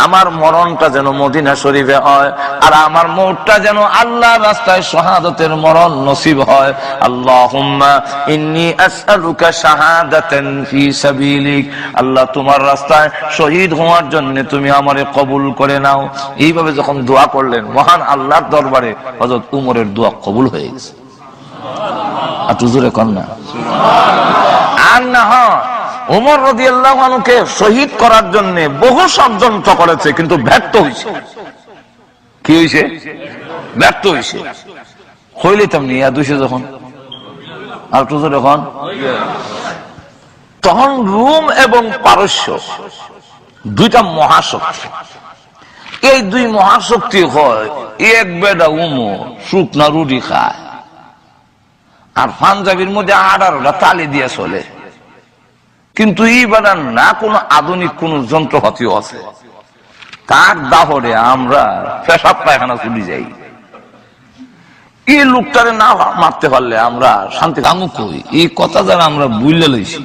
আমার মরণটা যেন মদিনা শরীফে হয়, আর আমার মওতটা যেন আল্লাহর রাস্তায় শাহাদাতের মরণ নসিব হয়। আল্লাহুম্মা ইন্নী আসআলুকা শাহাদাতান ফি সাবিলিক, আল্লাহ তোমার রাস্তায় শহীদ হওয়ার জন্য তুমি আমারে কবুল করে নাও। এইভাবে যখন দোয়া করলেন, মহান আল্লাহর দরবারে হযরত উমরের দোয়া কবুল হয়ে গেছে। আর জোরে কন্যা আর না হয় ওমর রাদিয়াল্লাহু আনহুকে শহীদ করার জন্য বহু ষড়যন্ত্র করেছে, কিন্তু ব্যর্থ হয়েছে। কি হয়েছে? ব্যর্থ হয়েছে। হইলে তেমনি দুইশো যখন আর যখন তখন রোম এবং পারস্য দুইটা মহাশক্তি, এই দুই মহাশক্তি হয় এক বেটা উমর শুকনা রুটি খায়, আর পাঞ্জাবির মধ্যে 18টা তালি দিয়ে চলে, কিন্তু এই বেটা না কোনো আধুনিক কোন যন্ত্রপাতিও আছে, তার দাহরে আমরা পেশাব পায়খানা চলে যাই। এই লোকটারে না মারতে পারলে আমরা শান্তি কামু কই, এই কথা যারা আমরা বুঝলে লইছি।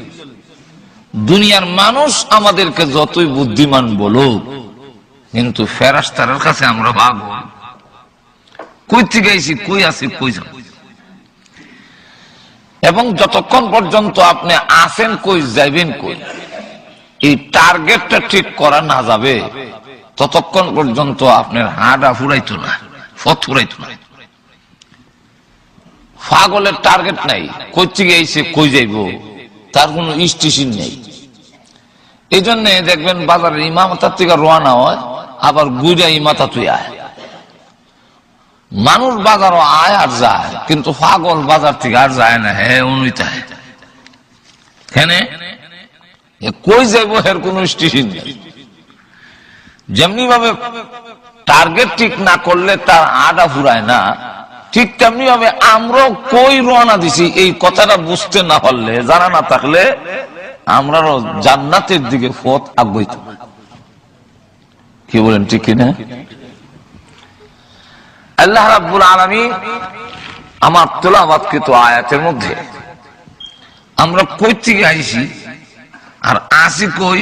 দুনিয়ার মানুষ আমাদেরকে যতই বুদ্ধিমান বলুক, কিন্তু ফেরেশতার কাছে আমরা ভাগো কই থেকে আইছি, কই আছি, কই যাব। এবং যতক্ষণ পর্যন্ত আপনি আসেন কই, যাইবেন কই, এই টার্গেটটা ঠিক করা না যাবে, ততক্ষণ পর্যন্ত আপনার হাড়া ফুরাইতো না, পথ ফুরাইতো না। পাগলের টার্গেট নাই, কই থেকে আইছে, কই যাইব, তার কোন স্টেশন নেই। এই জন্য দেখবেন বাজারের ইমামতার থেকে রওনা হয়, আবার গুইরা ইমাতা তুই আয়। মানুষ বাজারও আয় আর যায়, কিন্তু পাগল বাজার থেকে আর যায় না, হ্যাঁ অনুইতায় কেন কই যাইব, এর কোন স্টেশন নেই। যেমনি ভাবে টার্গেট ঠিক না করলে তার আডা ফুরায় না, ঠিক তেমনি ভাবে আমরাও কই রওনা দিছি এই কথাটা বুঝতে না পারলে, জানা না থাকলে আমরাও জান্নাতের দিকে পথ আগাইত। কি বলেন ঠিক কিনা? আল্লাহ রাব্বুল আলামিন আমার তেলাওয়াতকৃত আয়াতের মধ্যে আমরা কই থেকে আইছি আর আসি কই,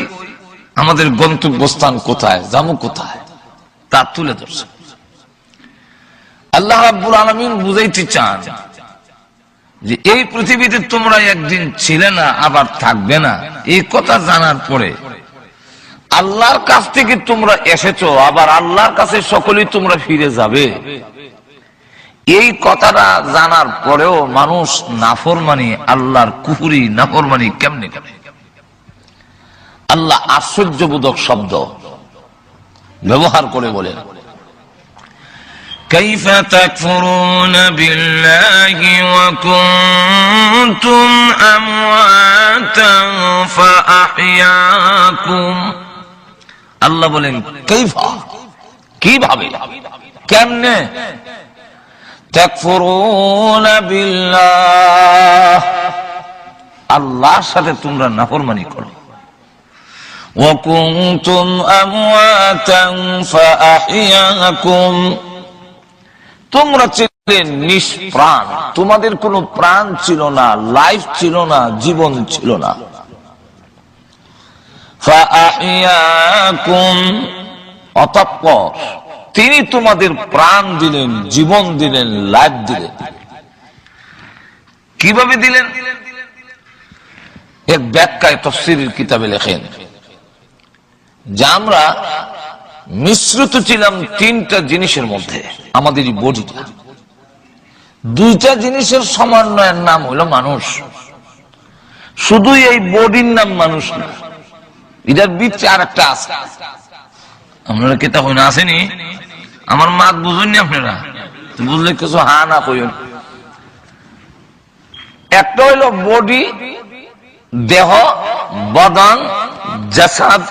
আমাদের গন্তব্যস্থান কোথায়, যাবো কোথায়, তা তুলে ধরছে। আল্লাহ রাব্বুল আলামিন বুঝাইতে চান যে এই পৃথিবীতে তোমরা একদিন ছিলে না, আবার থাকবে না। এই কথা জানার পরে আল্লাহর কাছ থেকে তোমরা এসেছো, আবার আল্লাহর কাছে সকলেই তোমরা ফিরে যাবে, এই কথাটা জানার পরেও মানুষ নাফরমানি, আল্লাহর কুফরি নাফরমানি কেমনে করে। আল্লাহ আশ্চর্যবোধক শব্দ ব্যবহার করে বলেন, كيف تكفرون بالله وكنتم أمواتا فأحياكم। আল্লাহ বলেন কাইফা, কিভাবে, কেমনে, তাকফুরুনা বিল্লাহ, আল্লাহর সাথে তোমরা নাফরমানি করো। ওয়া কুনতুম আমওয়াতান ফাআহইয়াকুম, তোমরা ছিলে নিষ্প্রাণ, তোমাদের কোনো প্রাণ ছিল না, লাইফ ছিল না, জীবন ছিল না। ফাআহইয়াকুম, অতঃপর তিনি তোমাদের প্রাণ দিলেন, জীবন দিলেন, লাইফ দিলেন। কিভাবে দিলেন? এক ব্যাখ্যায় তাফসীরের কিতাবে লেখেন যে আমরা মিশ্রিত ছিলাম তিনটা জিনিসের মধ্যে। আমাদের এই বডিটা, দুইটা জিনিসের সমন্বয়ের নাম হলো মানুষ। শুধু এই বডির নাম মানুষ না, এটার ভিতরে আর একটা আছে। আপনারা কেতা হই না আসেনি, আমার মাত বুঝুননি আপনারা, বুঝলে কিছু হা না কইন। একটা হইলো বডি, দেহ, বদন, জাসাদ,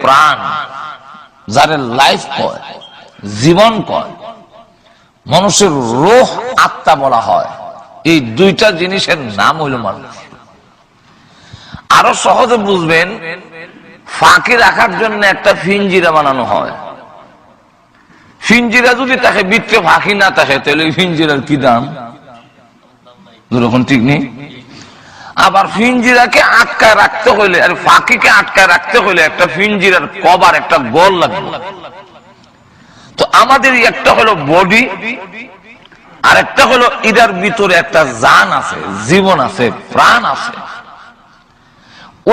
প্রাণ, যারে লাইফ কয়, জীবন কয়, মানুষের রূহ, আত্মা বলা হয়। এই দুইটা জিনিসের নাম হইল মানুষ। আরো সহজে বুঝবেন, ফাঁকি রাখার জন্য একটা ফিঞ্জিরা বানানো হয়। ফিঞ্জিরা যদি তাকে ভিতরে ফাঁকি না থাকে, তাহলে ফিঞ্জিরার কি দাম? দুরকম ঠিক নেই। আবার ফিঞ্জিরাকে আটকায় রাখতে হইলে আর ফাঁকিকে আটকায় রাখতে হইলে একটা ফিঞ্জিরার কভার, একটা গোল লাগবে। তো আমাদের একটা হলো বডি, আর একটা হলো এটার ভিতরে একটা জান আছে, জীবন আছে, প্রাণ আছে।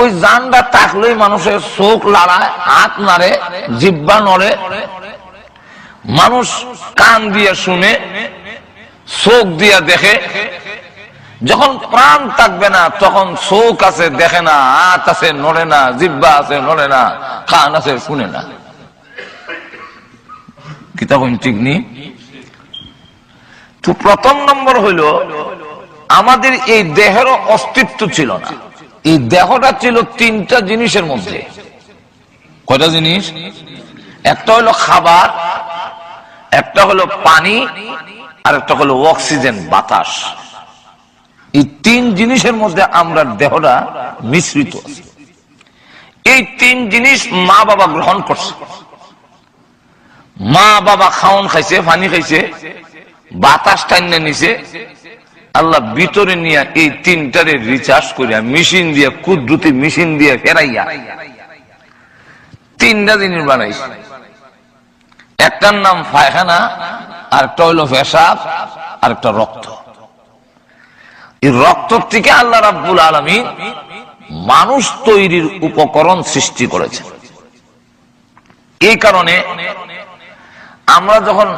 ওই জানটা থাকলেই মানুষের চোখ লড়ায়, হাত নাড়ে, জিহ্বা নড়ে, মানুষ কান দিয়ে শুনে, চোখ দিয়ে দেখে। যখন প্রাণ থাকবে না তখন চোখ আছে দেখে না, হাত আছে নড়ে না, জিহ্বা আছে নড়ে না, কান আছে শুনে না। কি তখন ঠিক নেই? তো প্রথম নম্বর হইল আমাদের এই দেহেরও অস্তিত্ব ছিল না। এই দেহটা ছিল তিনটা জিনিসের মধ্যে। কয়টা জিনিস? একটা হলো খাবার, একটা হলো পানি, আর একটা হলো অক্সিজেন, বাতাস। এই তিন জিনিসের মধ্যে আমরা দেহটা মিশ্রিত আছে। এই তিন জিনিস মা বাবা গ্রহণ করছে। মা বাবা খাওন খাইছে, পানি খাইছে, বাতাস টাইনে নিছে। আল্লাহ ভিতরে নিয়ে এই তিনটারে রিচার্জ করিয়া মেশিন দিয়ে, কুদ্দুতি মেশিন দিয়ে ফেরাইয়া তিনটা জিনিস বানাইছে। একটার নাম পায়খানা, আর একটা হইল পেশাব, আর একটা রক্ত। এই রক্ত থেকে আল্লাহ রাব্বুল আলামিন মানুষ তৈরির উপকরণ সৃষ্টি করেছে। এই কারণে আমরা যখন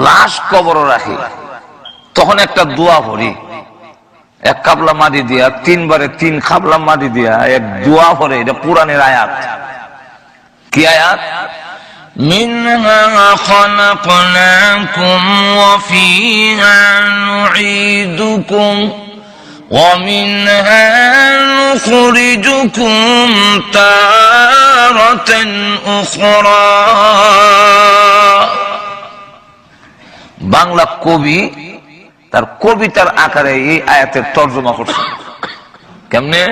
লাশ কবরে রাখি তখন একটা দোয়া পড়ি, এক কাবলা মাটি দিয়া, তিনবারে তিন কাবলা মাটি দিয়া এক দোয়া পড়ে। এটা কোরআনের আয়াত। কি আয়াত? منها خلقناكم وفيها نعيدكم ومنها نخرجكم تارة أخرى। বাংলা কবি তার কবিতার আকারে এই আয়াতের তর্জমা করছে। কেমনে?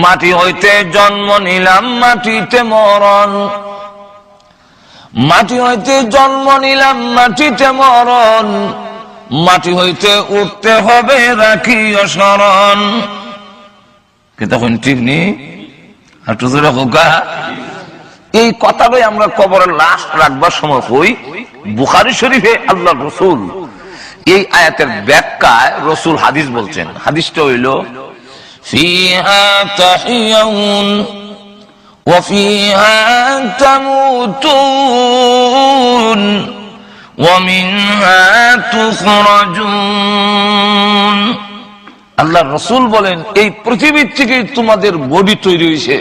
মাটি হইতে জন্ম নিলাম, মাটিতে মরণ। মাটি হইতে জন্ম নিলাম, মাটিতে মরণ। মাটি হইতে উঠতে হবে, রাখিও স্মরণ। কি তখন ঠিক নেই? এই কথাটাই আমরা কবরের লাশ রাখবার সময় কই। বুখারী শরীফে আল্লাহ রসুল এই আয়াতের ব্যাখ্যায় রসুল হাদিস বলছেন। হাদিসটা হইল فيها تحيون وفيها تموتون ومنها تخرجون। আল্লাহ রসুল বলেন এই পৃথিবীর থেকে তোমাদের বডি তৈরি হয়েছে।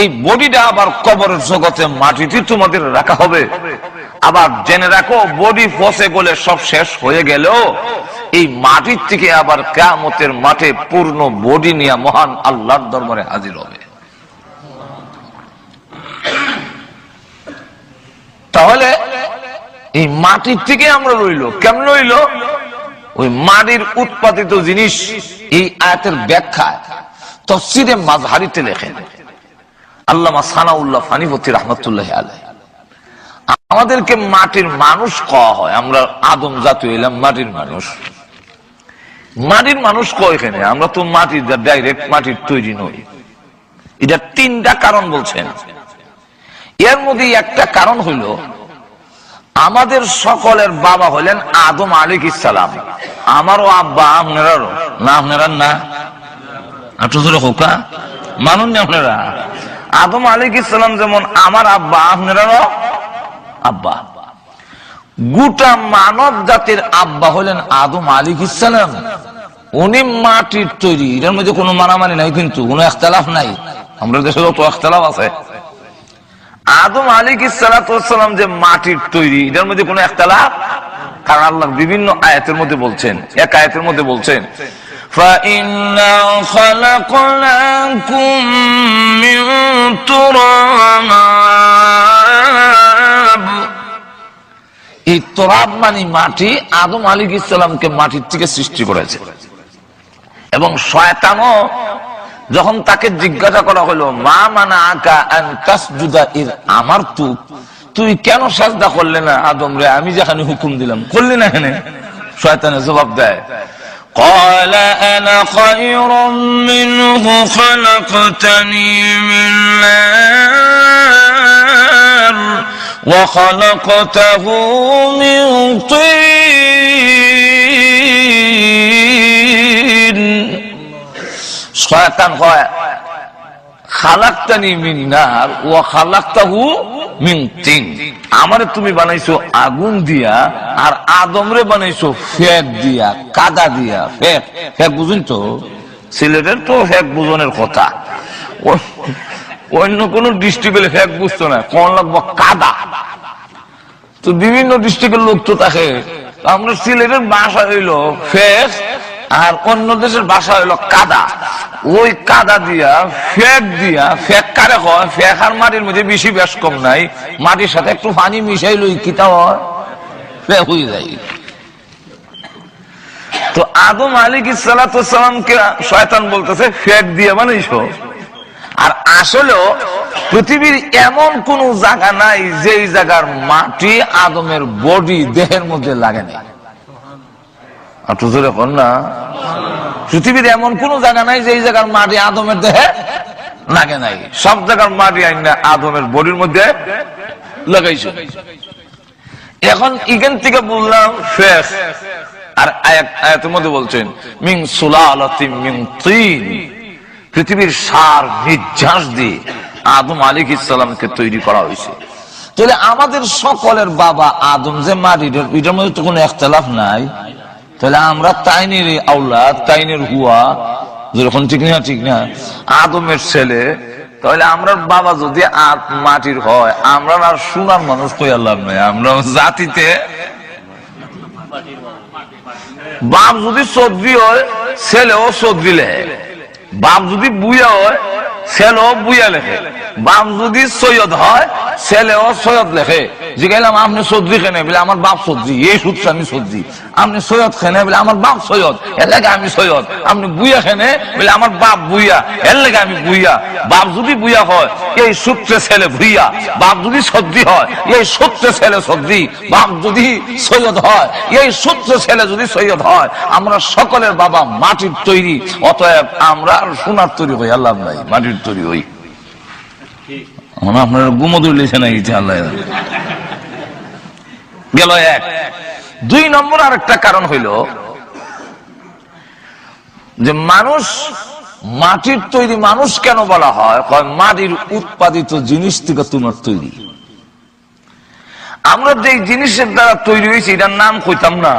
এই বডিটা আবার কবরের জগতে মাটিতে তোমাদের রাখা হবে। আবার জেনে রাখো, বডি ফসে গলে সব শেষ হয়ে গেল, এই মাটির থেকে আবার কিয়ামতের মাঠে পূর্ণ বডি নিয়ে মহান আল্লাহর দরবারে হাজির হবে। তাহলে এই মাটির থেকে আমরা রইল কেমন রইল? ওই মাটির উৎপাদিত জিনিস এই আয়াতের ব্যাখ্যায় তাফসীরে মাযহারিতে লেখেন আল্লামা সানাউল্লাহ ফানিপতি রাহমাতুল্লাহি আলাইহি। আমাদেরকে মাটির মানুষ কওয়া হয়, আমরা আদম জাতি হইলাম মাটির মানুষ। মাটির মানুষ কয় এখানে, আমরা তো মাটির ডাইরেক্ট মাটির তৈরি নই। এটা তিনটা কারণ বলছেন। এর মধ্যে একটা কারণ হইল আমাদের সকলের বাবা হলেন আদম আলাইহিস সালাম। আমারও আব্বা, আপনারারও না? আপনারা না? মানুন না আপনারা? আদম আলাইহিস সালাম যেমন আমার আব্বা, আপনারারও আব্বা। গোটা মানব জাতির আব্বা হলেন আদম আলাইহিস সালাম। উনি মাটির তৈরি, এর মধ্যে কোনো মারামারি নাই, কিন্তু কোনো ইখতিলাফ নাই। আমরা দেশে তো ইখতিলাফ আছে। আদম আলাইহিস সালাম যে মাটির তৈরি, এটার মধ্যে কোনো ইখতিলাফ, কারণ আল্লাহ বিভিন্ন আয়াতের মধ্যে বলছেন। এক আয়াতের মধ্যে বলছেন فَإِنَّا خَلَقْنَاكُم مِّن تُرَابٍ। এই তুরাব মানে মাটি। আদম আলাইহিস সালামকে মাটির থেকে সৃষ্টি করেছে। এবং শয়তানও যখন তাকে জিজ্ঞাসা করা হলো মা মানাআকা আন তাসজুদা ইয আমারতু, তুই কেন সাজদা করলে না আদম রে, আমি যেখানে হুকুম দিলাম, করলি না? এখানে শয়তানের জবাব দেয় قال أنا خير منه خلقتني من نار وخلقته من طين শয়তান কয় খালাকতানি মিন নার ওয়া খালাকতাহু মিন তিন, আমারে তুমি বানাইছো আগুন দিয়া আর আদমরে বানাইছো ফেক দিয়া, কাদা দিয়া। ফেক ফেক বুঝুন তো, সিলেটের তো ফেক বুঝনের কথা, অন্য কোন ডিস্ট্রিক্টে ফেক বুঝতো না, কোন লাগবো কাদা। তো বিভিন্ন ডিস্ট্রিক্টের লোক তো থাকে, আমরা সিলেটের ভাষা হইল ফেক আর অন্য দেশের ভাষা হইল কাদা। ওই কাদা দিয়া ফেক দিয়া, ফেক কারে হয়, ফেক আর মাটির মধ্যে বেশি বেশ কম নাই, মাটির সাথে একটু পানি মিশাইল কিতা হয়, ফেক হয়ে যায়। তো আদম আলাইহিস সালামকে শয়তান বলতেছে ফেক দিয়ে বানাইছো। আর আসলেও পৃথিবীর এমন কোন জায়গা নাই যেই জায়গার মাটি আদমের বডি দেহের মধ্যে লাগে নাই। একটু জোরে বল না, পৃথিবীর এমন কোন জায়গা নাই যে এই জায়গার মাটি আদমের দেহে লাগে নাই। সব জায়গার মাটি আইনা আদমের বডির মধ্যে লাগাইছো। এখন এখান থেকে বললাম ফেক, আর আয়াতের মধ্যে বলছেন মিন সুলালাতিন মিন তিন, পৃথিবীর সার নির্যাস দিয়ে আদম আলাইহিস সালামকে তৈরি করা হয়েছে। তাহলে আমাদের সকলের বাবা আদম যে মাটির, এটার মধ্যে তো কোনো ইখতিলাফ নাই। তাহলে আমরা তাইনের আওলাদ, তাইনের হুয়া, যখন ঠিক না ঠিক না আদমের ছেলে, তাহলে আমরা বাবা যদি মাটির হয়, আমরা আর সোনার মানুষ কই আল্লাহ নাই, আমরা জাতিতে বাপ যদি চৌধুরী হয় ছেলেও চৌধুরী লেখে, বাপ যদি বুয়া হয় ছেলেও বুয়া লেখে, বাপ যদি সৈয়দ হয় ছেলেও সৈয়দ লেখে। জিজ্ঞাসলাম আপনি চৌধুরী খেনে বলে আমার বাপ চৌধুরী, এই সূত্রে আমি চৌধুরী। আপনি সৈয়দ খেনে বলে আমার বাপ সৈয়দ, এর লেগে আমি সৈয়দ। আপনি বুয়া খেনে বলে আমার বাপ বুয়া, এর লেগে আমি বুয়া। বাপ যদি বুয়া হয় এই সূত্রে ছেলে ভুইয়া, বাপ যদি চৌধুরী হয় এই সূত্রে ছেলে চৌধুরী, বাপ যদি সৈয়দ হয় এই সূত্রে ছেলে যদি সৈয়দ হয়। আমরা সকলের বাবা মাটির তৈরি, অতএব আমরা আর সোনার তৈরি হই আল্লাহ নাই, মাটির তৈরি হই। আপনারা গুমদুর লিখে নাই আল্লাহ গেল এক। দুই নম্বর আর একটা কারণ হইল যে মানুষ মাটির তৈরি। মানুষ কেন বলা হয়? মাটির উৎপাদিত জিনিস থেকে তোমার তৈরি। আমরা যে জিনিসের দ্বারা তৈরি হয়েছি এটার নাম কইতাম না,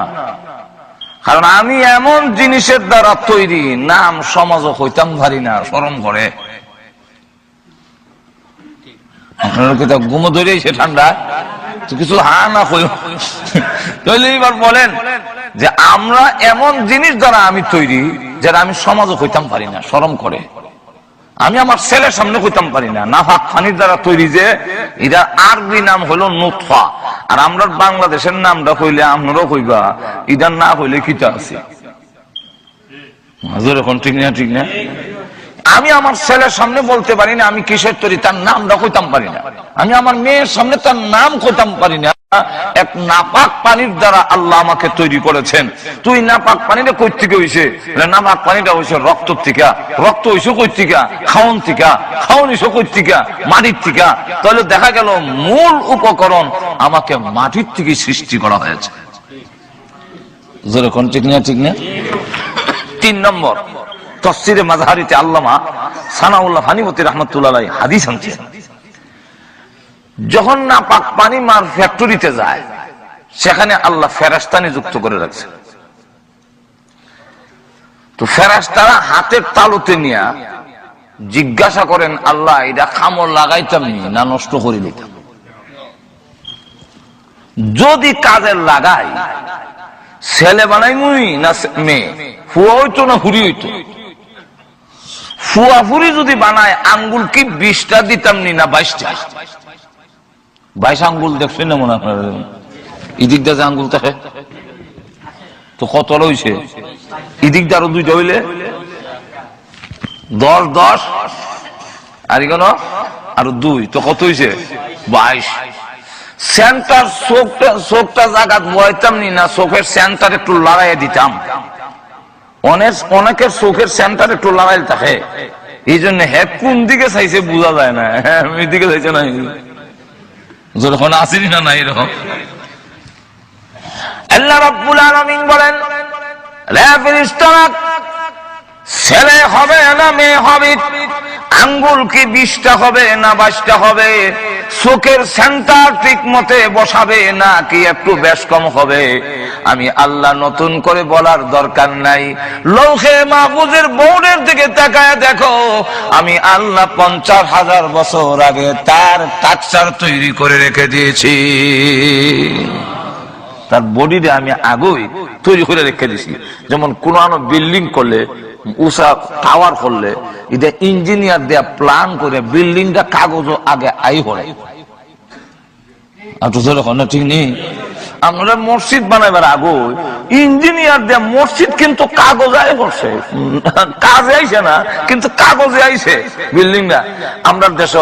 কারণ আমি এমন জিনিসের দ্বারা তৈরি নাম সমাজও কইতাম পারি না, শরম করে। আপনারা কি ঘুম ধরেছে ঠান্ডা তো কিছু হা না কই। তাহলে এবার বলেন যে আমরা এমন জিনিস দ্বারা আমি তৈরি যারা আমি সমাজও কইতাম পারি না, শরম করে। আমি আমার ছেলের সামনে কইতাম পারি না নাফাক পানির দ্বারা তৈরি, যে এটা আরবি নাম হলো নুতফা। আর আমরা বাংলাদেশের নামটা কইলে আপনারাও কইবা, এটার না কইলে কিটা আছে। এখন ঠিক না ঠিক না, আমি আমার ছেলের সামনে বলতে পারি না আমি কিসের তৈরি, তার নামটা কইতাম পারি না। আমি আমার মেয়ের সামনে তার নাম কইতাম পারি না। এক নাপাক পানির দ্বারা আল্লাহ আমাকে তৈরি করেছেন। তুই নাপাক পানিটা কই থেকে হইছে? নাপাক পানিটা হইছে রক্ত থেকে। রক্ত হইছে কই থেকে? খাওন থেকে। খাওন হইছে কই থেকে? মাটির থেকে। তাহলে দেখা গেল মূল উপকরণ আমাকে মাটির থেকে সৃষ্টি করা হয়েছে। যেরকম ঠিক না ঠিক না। তিন নম্বর, তফসিরে মাযহারিতে আল্লামা সানাউল্লাহ ফানিমতি রাহমাতুল্লাহ আলাইহি হাদিস আনছে, যখন নাপাক পানি মার ফ্যাক্টরিতে যায় সেখানে আল্লাহ ফেরেশতা নিযুক্ত করে রাখছে। তো ফেরেশতারা হাতের তালুতে নিয়ে জিজ্ঞাসা করেন, আল্লাহ এটা কামড় লাগাইতাম না নষ্ট করে দিতাম? যদি কাজে লাগাই ছেলে বানাই মুই না মেয়ে, ফুয়া হইতো না হুড়ি হইতো? ফুয়া ফুরি যদি বানায় আঙ্গুল কি 20টা দিতাম না 22টা? 22 আঙ্গুল দেখছেন না মনে আপনার এদিকটা যে আঙ্গুল থাকে তো কত রয়েছে, এদিকটা আরো 2টা হইলে 10 10 আর এখানে আরো 2 তো কত হয়েছে 22। সেন্টার চোখটা জায়গা বইতাম না চোখের সেন্টার একটু লড়াইয়া দিতাম, অনেকের চোখের সেন্টারে একটু লাগাইল থাকে, এই জন্য হ্যাঁ কোন দিকে চাইছে বোঝা যায় না, হ্যাঁ ওই দিকে চাইছে না, যখন আসেনি না নাই এরকম। আল্লাহ রাব্বুল আলামিন বলেন, রে ফেরেশতারা, ছেলে হবে না মেয়ে হবে, আঙ্গুল কি 20টা হবে না 22টা হবে, চোখের সেন্টার ঠিক মতে বসাবে না কি একটু বেশ কম হবে, আমি আল্লাহ নতুন করে বলার দরকার নাই। লৌহে মাহফুজের বোর্ডের দিকে তাকায় দেখো, আমি আল্লাহ 50,000 বছর আগে তার স্ট্রাকচার তৈরি করে রেখে দিয়েছি, তার বডিটা আমি আগেই তৈরি করে রেখে দিয়েছি। যেমন কোন বিল্ডিং করলে, উষা টাওয়ার করলে, এটা ইঞ্জিনিয়ার দেয়া প্ল্যান করে বিল্ডিংটা কাগজ আগে আই হলে, ঠিক নেই। আমরা মসজিদ বানাবার আগে ইঞ্জিনিয়ার দেয়া মসজিদ কিন্তু কাগজে করছে, কাজে আইছে না কিন্তু কাগজে আইছে বিল্ডিংটা। আমরা দেশে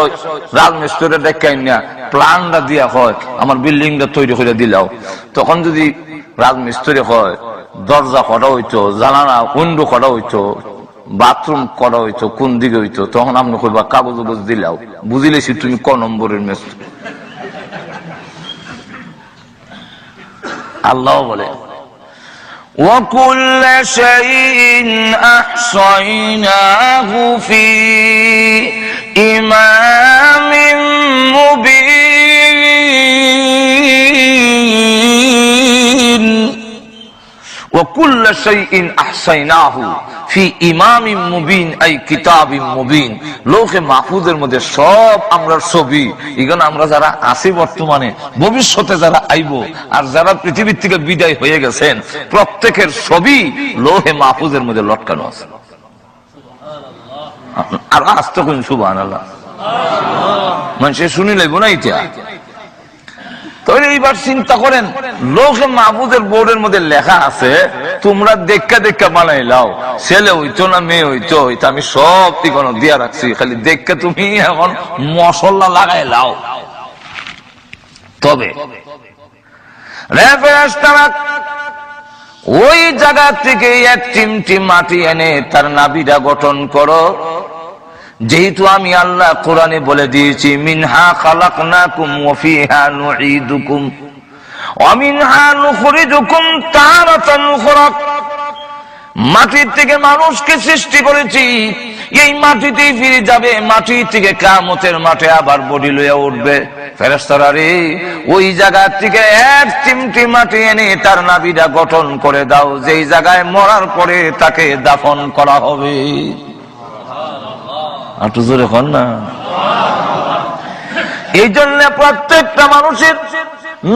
রাজমিস্ত্রি দেখে না প্ল্যানটা দিয়া হয় আমার বিল্ডিংটা তৈরি করে দিলাও, তখন যদি রাজমিস্ত্রি হয় দরজা করা হইতো, জানালা উইন্ডো করা হইতো, বাথরুম করা হইতো, কোন দিকে হইতো, তখন আমরা কইবা কাগজ দিলাও, বুঝিলেছি তুমি ক নম্বরের মিস্ত্রি। আল্লাহ বলে, وَكُلَّ شَيْءٍ أَحْصَيْنَاهُ فِي إِمَامٍ مُبِينٍ وَكُلَّ شَيْءٍ أَحْصَيْنَاهُ ফি ইমামিম মুবিন, এই কিতাবিম মুবিন। লৌহে মাহফুজের মধ্যে সব আমরা ছবি, এগুলো আমরা যারা আছি বর্তমানে, ভবিষ্যতে যারা আইব, আর যারা পৃথিবীর থেকে বিদায় হয়ে গেছেন, প্রত্যেকের ছবি লৌহে মাহফুজের মধ্যে লটকানো আছে। আর আস্তে কোন সুবহানাল্লাহ, মানুষ শুনি লাইব না এটা। তাহলে এইবার চিন্তা করেন, লৌহে মাহফুজের বোর্ডের মধ্যে লেখা আছে, তোমরা দেখা দেখা বানাই লাও, ছেলে হইতো না মেয়ে হইতো, এটা আমি সব ঠিকানা দিয়া রাখছি, খালি দেখে তুমি এখন মশলা লাগাই লাও। তবে ওই জায়গা থেকে এক চিমটি মাটি এনে তার নাভিটা গঠন করো, যেহেতু আমি আল্লাহ কোরআনে বলে দিয়েছি, মিনহা খালাকনাকুম ওয়া ফিহা নুঈদুকুম ওয়া মিনহা নুখরিজুকুম তারাতান উখরা। মাটির থেকে মানুষকে সৃষ্টি করেছি, এই মাটিতেই ফিরে যাবে, মাটি থেকে কিয়ামতের মাঠে আবার বডি লইয়া উঠবে। ফেরেশতারা রে, ওই জায়গা থেকে এক চিমটি মাটি এনে তার নাভিটা গঠন করে দাও, যেই জায়গায় মরার পরে তাকে দাফন করা হবে। একটু জোরে কর না। এই জন্য প্রত্যেকটা মানুষের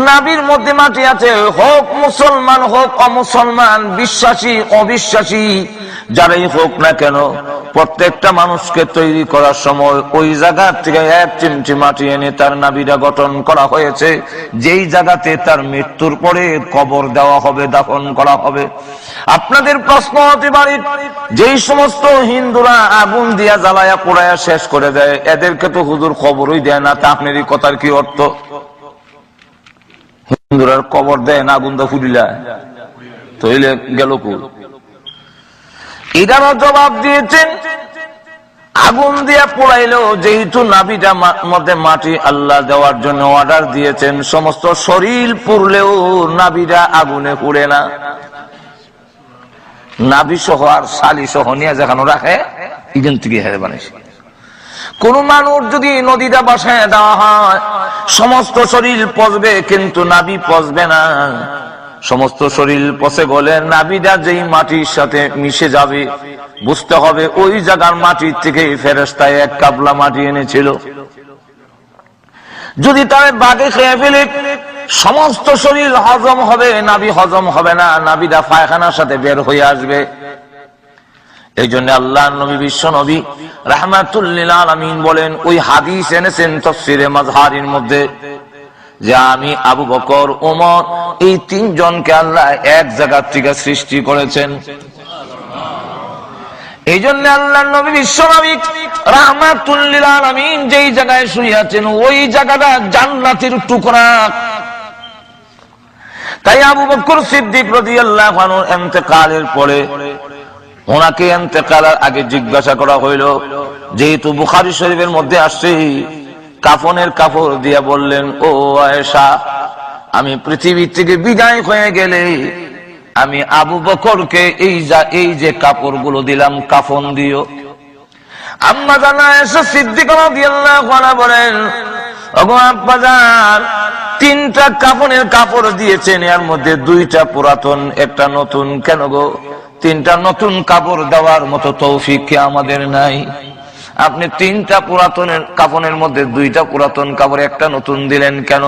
নাভির মধ্যে মাটি আছে, হোক মুসলমান হোক অমুসলমান, বিশ্বাসী অবিশ্বাসী যারাই হোক না কেন, প্রত্যেকটা মানুষকে তৈরি করার সময় ওই জায়গা থেকে এক চিমটি মাটি এনে তার নাভিটা গঠন করা হয়েছে, যেই জায়গাতে তার মৃত্যুর পরে কবর দেওয়া হবে, দাফন করা হবে। আপনাদের প্রশ্ন হতে পারে, যেই সমস্ত হিন্দুরা আগুন দিয়া জ্বালায়া পোড়ায়া শেষ করে দেয়, এদেরকে তো হুজুর খবরই দেয় না, তা আপনার এই কথার কি অর্থ? হিন্দুরার কবর দেয় না, আগুন দা ফুটিলা তৈলে গেল কুল। এটারও জবাব দিয়েছেন, আগুন দিয়ে পোড়াইলো, যেহেতু নাভিটা মধ্যে মাটি আল্লাহ দেওয়ার জন্য অর্ডার দিয়েছেন, সমস্ত শরীর পুড়লেও নাভিটা আগুনে পুড়ে না। নাভি সহ আর শালি সহ নিয়ে যেখানে রাখে, এখান থেকে হেরে বানিয়েছে। কোন মানুষ যদি নদীটা বাসায় দেওয়া হয়, সমস্ত শরীর পচবে কিন্তু নাভি পচবে না। সমস্ত শরীর পচে গেলে নাভিটা যেই মাটির সাথে মিশে যাবে, বুঝতে হবে ওই জায়গার মাটির থেকে ফেরেশতায় এক কাবলা মাটি এনেছিল। যদি তার বাগে খেয়ে ফেলে, সমস্ত শরীর হজম হবে, নাভি হজম হবে না, নাভিটা পায়খানার সাথে বের হয়ে আসবে। এই জন্য আল্লাহ নবী, বিশ্ব নবী রাহমাতুল লিল আলামিন বলেন, ওই হাদিস এনেছেন তাফসীরে মাজহারির মধ্যে, যে আমি আবু বকর, ওমর, এই তিনজনকে আল্লাহ এক জায়গা থেকে সৃষ্টি করেছেন। এই জন্য আল্লাহ নবী, বিশ্ব নবী রাহমাতুল লিল আলামিন যেই জায়গায় শুয়ে আছেন, ওই জায়গাটা জান্নাতের টুকরা। তাই আবু বকর সিদ্দিক রাদিয়াল্লাহু আনহু ইন্তেকালের পরে ওনাকে ইন্তেকালের আগে জিজ্ঞাসা করা হইল, যেহেতু বুখারী শরীফের মধ্যে আসছে, কাফনের কাপড় দিয়া বললেন, ও আয়েশা, আমি পৃথিবী থেকে বিদায় হয়ে গেলে আমি আবু বকরকে এই যে কাপড়গুলো দিলাম কাফন দিও। আম্মা জান আয়েশা সিদ্দিকা রাদিয়াল্লাহু আনহা বলেন, ওগো আব্বাজান, 3টা কাফনের কাপড় দিয়েছেন, এর মধ্যে 2টা পুরাতন, একটা নতুন। কেন গো, 3টা নতুন কাপড় দেওয়ার মতো তৌফিক কি আমাদের নাই? আপনি 3টা পুরাতনের কাফনের মধ্যে 2টা পুরাতন কাপড়, একটা নতুন দিলেন কেন?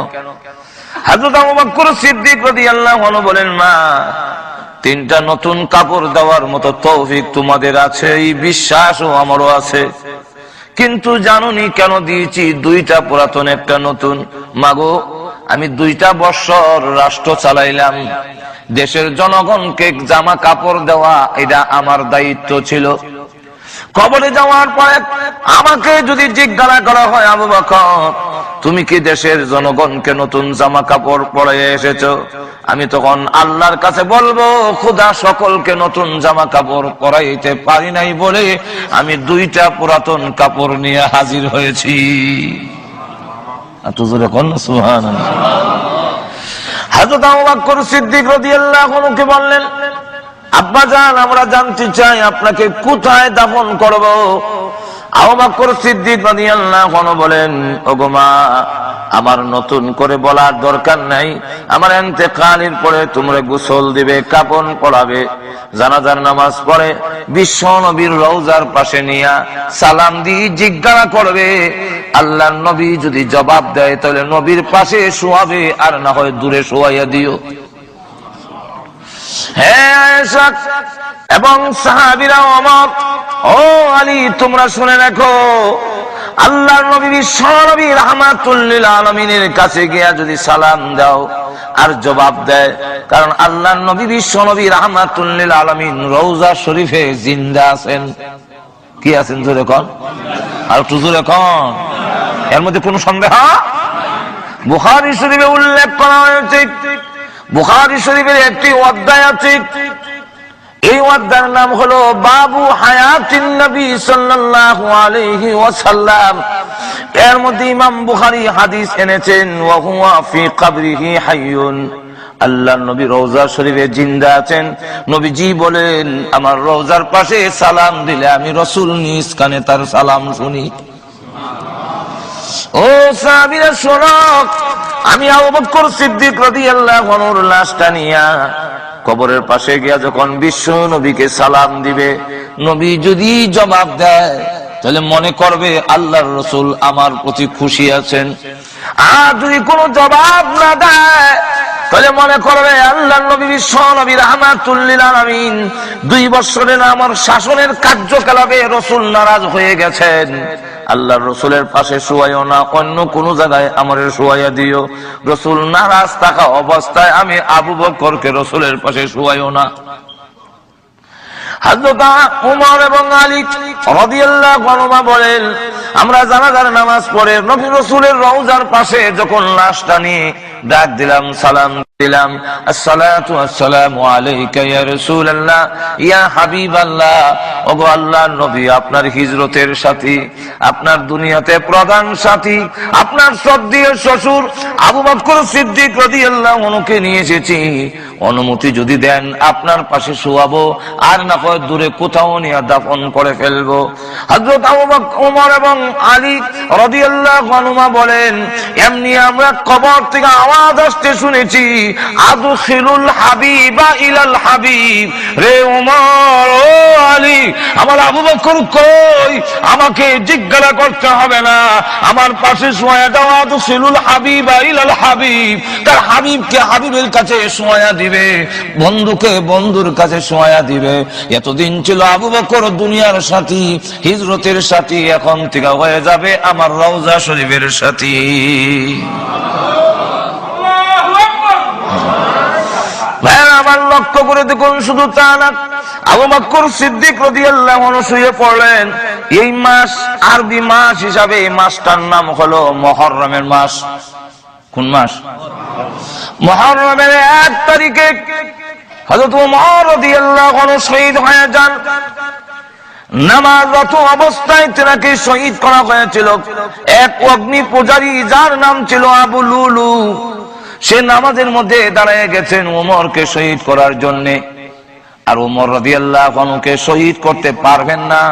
হযরত আবু বকর সিদ্দিক রাদিয়াল্লাহু আনহু বলেন, মা, 3টা নতুন কাপড় দেওয়ার মতো তৌফিক তোমাদের আছে, এই বিশ্বাসও আমারও আছে, কিন্তু জানুনি কেন দিয়েছি 2টা পুরাতন একটা নতুন? মাগো, আমি 2টা বছর রাষ্ট্র চালাইলাম, দেশের জনগণকে জামা কাপড় দেওয়া এটা আমার দায়িত্ব ছিল। কবরে যাওয়ার পরে আমাকে যদি জিজ্ঞাসা করা হয়, আবু বকর, তুমি কি দেশের জনগণকে নতুন জামা কাপড় পরাইয়া এসেছো? আমি তখন আল্লাহর কাছে বলবো, খোদা, সকলকে নতুন জামা কাপড় পরাইতে পারি নাই বলে আমি 2টা পুরাতন কাপড় নিয়ে হাজির হয়েছি। সুবহানাল্লাহ। হযরত আবু বকর সিদ্দিক রাদিয়াল্লাহু আনহু বললেন, আব্বাজান, আমরা জানতে চাই আপনাকে কোথায় দাফন করব? আবু বকর সিদ্দিক রাদিয়াল্লাহু আনহু বলেন, ওগো মা, আমার নতুন করে বলার দরকার নাই, আমার ইন্তেকালের পরে তোমরা গোসল দিবে, কাফন পরাবে, জানাজার নামাজ পড়ে বিশ্ব নবীর রওজার পাশে নিয়ে সালাম দিয়ে জিজ্ঞাসা করবে, আল্লাহর নবী যদি জবাব দেয় তাহলে নবীর পাশে শোয়াবে, আর না হয় দূরে শোয়াইয়া দিও। হ্যাঁ আয়েশা এবং সাহাবীরা, ওমর, ও আলী, তোমরা শুনে রাখো, আল্লাহর নবী বিশ্ব নবী রাহমাতুল লিল আলামিনের কাছে গিয়া যদি সালাম দাও আর জবাব দেয়, কারণ আল্লাহর নবী বিশ্ব নবী রাহমাতুল লিল আলামিন রওজা শরীফে জিন্দা আছেন। কি আছেন জোরে কোন, আর একটু জোরে কোন, এর মধ্যে কোনো সন্দেহ? বুখারী শরীফে উল্লেখ করা হয়েছে, বুখারী শরীফের একটি অধ্যায় আছে, এই অধ্যায়ের নাম হলো বাবু হায়াতিন নবী সাল্লাল্লাহু আলাইহি ওয়াসাল্লাম। এর মধ্যে ইমাম বুখারী হাদিস এনেছেন, ওয়া হুয়া ফি কবরিহি হাইয়ুন, আল্লাহর নবী রওজা শরীফে জিন্দা আছেন। নবীজি বলেন, আমার রওজার পাশে সালাম দিলে আমি রাসূল নিজ কানে তার সালাম শুনি। ও সাহাবীরা শোনো, আমি আবু বকর সিদ্দিক রাদিয়াল্লাহু আনহুর লাশটা নিয়া কবরের পাশে গিয়া যখন বিশ্ব নবীকে সালাম দিবে, নবী যদি জবাব দেয় তাহলে মনে করবে আল্লাহর রাসূল আমার প্রতি খুশি আছেন, আর যদি কোনো জবাব না দেয় তাহলে মনে করবে আল্লাহর নবী বিশ্ব নবী রাহমাতুল লিল আলামিন 2 বছরের আমার শাসনের কার্যকলাপে রাসূল নারাজ হয়ে গেছেন। আল্লাহর রাসূলের পাশে শুয়াইও না, অন্য কোন জায়গায় আমারে শুয়াইয়া দিও। রাসূল নারাজ থাকা অবস্থায় আমি আবু বকরকে রাসূলের পাশে শুয়াইও না। হযরত ওমর এবং আলী রাদিয়াল্লাহু আনহুমা বলেন, আমরা জানাজার নামাজ পড়ে নবী রাসূলের রওজার পাশে যখন লাশটা নিয়ে ডাক দিলাম, সালাম দিলাম, আসসালাতু ওয়াসসালামু আলাইকা ইয়া রাসূলুল্লাহ, ইয়া হাবিবাল্লাহ, ওগো আল্লাহর নবী, আপনার হিজরতের সাথী, আপনার দুনিয়াতে প্রধান সাথী, আপনার শ্রদ্ধেয় শ্বশুর আবু বকর সিদ্দিক রাদিয়াল্লাহু আনহুকে নিয়ে এসেছি, অনুমতি যদি দেন আপনার পাশে শোয়াবো, আর না হয় দূরে কোথাও নিয়ে দাফন করে ফেলবো। হযরত আবু বকর, ওমর এবং আলী রাদিয়াল্লাহু আনহুমা বলেন, এমনি আমরা কবর থেকে আওয়াজ আসতে শুনেছি, আদখিলুল হাবিবা ইলাল হাবিব। রে ওমর, ও আলী, আমার আবু বকর কই? আমাকে জিজ্ঞাসা করতে হবে না, আমার পাশে শোয়া দাও। আদখিলুল হাবিবা ইলাল হাবিব, তার হাবিবকে হাবিবের কাছে শোয়া দিবে, বন্ধুকে বন্ধুর কাছে শোয়া দিবে। এতদিন ছিল আবু বকর দুনিয়ার সাথী, হিজরতের সাথী, এখন থেকে হয়ে যাবে আমার রওজা শরীফের সাথী। আমার লক্ষ্য করে দেখুন, শুধু তা না, আবু বকর সিদ্দিক রাদিয়াল্লাহু আনহু শুয়ে পড়লেন। এই মাস আরবি মাস হিসাবে এই মাসটার নাম হলো মুহররমের মাস। কোন মাস? মুহররমের 1 তারিখে হযরত ওমর রাদিয়াল্লাহু আনহু শহীদ হয়ে যান। নামাজরত অবস্থায় তাকে শহীদ করা হয়েছিল এক অগ্নি পূজারী, যার নাম ছিল আবু লুলু। সে নামাজের মধ্যে দাঁড়িয়ে গেছেন ওমরকে শহীদ করার জন্য। আর ওমর রাদিয়াল্লাহু আনহুকে শহীদ করতে পারবেন না,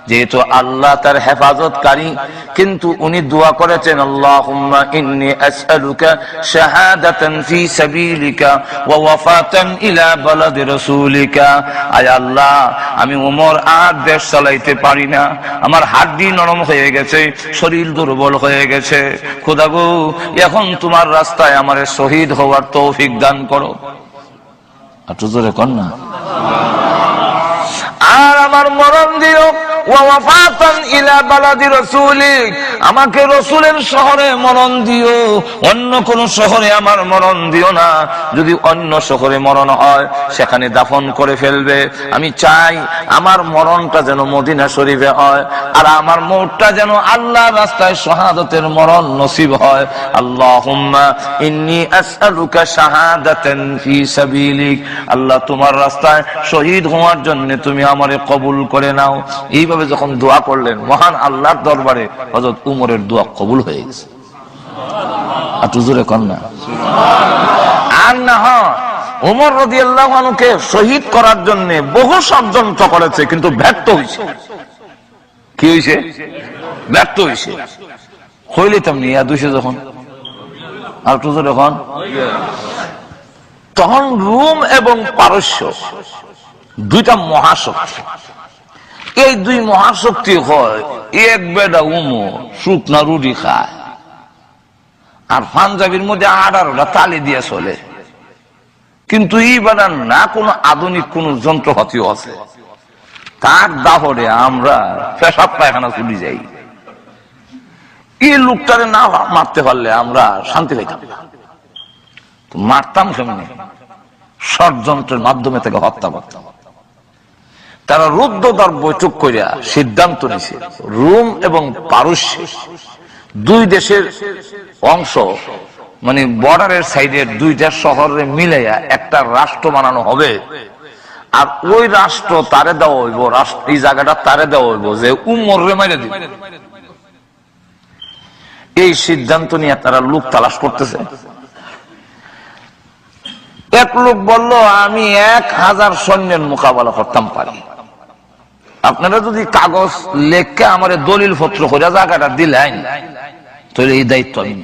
যেহেতু আল্লাহ তার হেফাজতকারী। কিন্তু উনি দোয়া করেছেন, আল্লাহুম্মা ইন্নী আসআলুকা শাহাদাতান ফি সাবিলিকা ওয়া ওয়াফাতান ইলা বালাদি রাসূলিকা। আয় আল্লাহ, আমি ওমর আর দেশ চালাইতে পারি না, আমার হাড্ডি নরম হয়ে গেছে, শরীর দুর্বল হয়ে গেছে। খোদা গো, এখন তোমার রাস্তায় আমারে শহীদ হওয়ার তৌফিক দান করো। একটু জোরে কর না। আর আমার মরণ দিও, আমাকে রসুলের শহরে মরণ দিও, অন্য কোন শহরে আমার মরণ দিও না। যদি অন্য শহরে মরণ হয় সেখানে দাফন করে ফেলবে। আমি চাই আমার মরণটা যেন মদিনা শরীফে হয়, আর আমার মরণটা যেন আল্লাহর রাস্তায় শাহাদাতের মরণ নসিব হয়। আল্লাহুম্মা ইন্নী আসআলুকা শাহাদাতান ফি সাবিলিক। আল্লাহ, তোমার রাস্তায় শহীদ হওয়ার জন্য তুমি আমারে কবুল করে নাও। এইভাবে যখন দোয়া করলেন, মহান আল্লাহর দরবারে হযরত উমরের দোয়া কবুল হয়ে গেছে। একটু জোরে কর না। আর না হয় ওমর রাদিয়াল্লাহু আনহুকে শহীদ করার জন্য বহু ষড়যন্ত্র করেছে, কিন্তু ব্যর্থ হয়েছে। কি হয়েছে? ব্যর্থ হয়েছে। হইলে তেমনি দুইশে যখন আর একটু জোরে কর। তখন রোম এবং পারস্য দুইটা মহাশক্তি। এই দুই মহাশক্তি হয়, এক বেডা উমর শুকনা রুটি খায়, আর পাঞ্জাবির মধ্যে 18টা তালি দিয়ে চলে। কিন্তু এই বেড়া না কোনো আধুনিক কোন যন্ত্রপাতিও আছে, তার দাহরে আমরা পেশাব পায়খানা চলে যাই। এই লোকটারে না মারতে পারলে আমরা শান্তি পাইতাম না। মারতাম কেমনি? ষড়যন্ত্রের মাধ্যমে তাকে হত্যা করতাম। তারা রুদ্ধদ্বার বৈঠক করিয়া সিদ্ধান্ত নিছে, রোম এবং পারস্য দুই দেশের অংশ, মানে বর্ডারের সাইডের দুইটা শহরে মিলাইয়া একটা রাষ্ট্র বানানো হবে। আর ওই রাষ্ট্র তারে দেওয়া হইব, এই জায়গাটা তারে দেওয়া হইব যে উমরে মাইরে দিবে। এই সিদ্ধান্ত নিয়ে তারা লোক তালাশ করতেছে। এক লোক বলল, আমি 1000 সৈন্যের মোকাবেলা করতাম পারি। আপনারা যদি কাগজ লেখকে আমার দলিল পত্র করে জায়গাটা দিলেন, তাহলে এই দায়িত্ব আমি।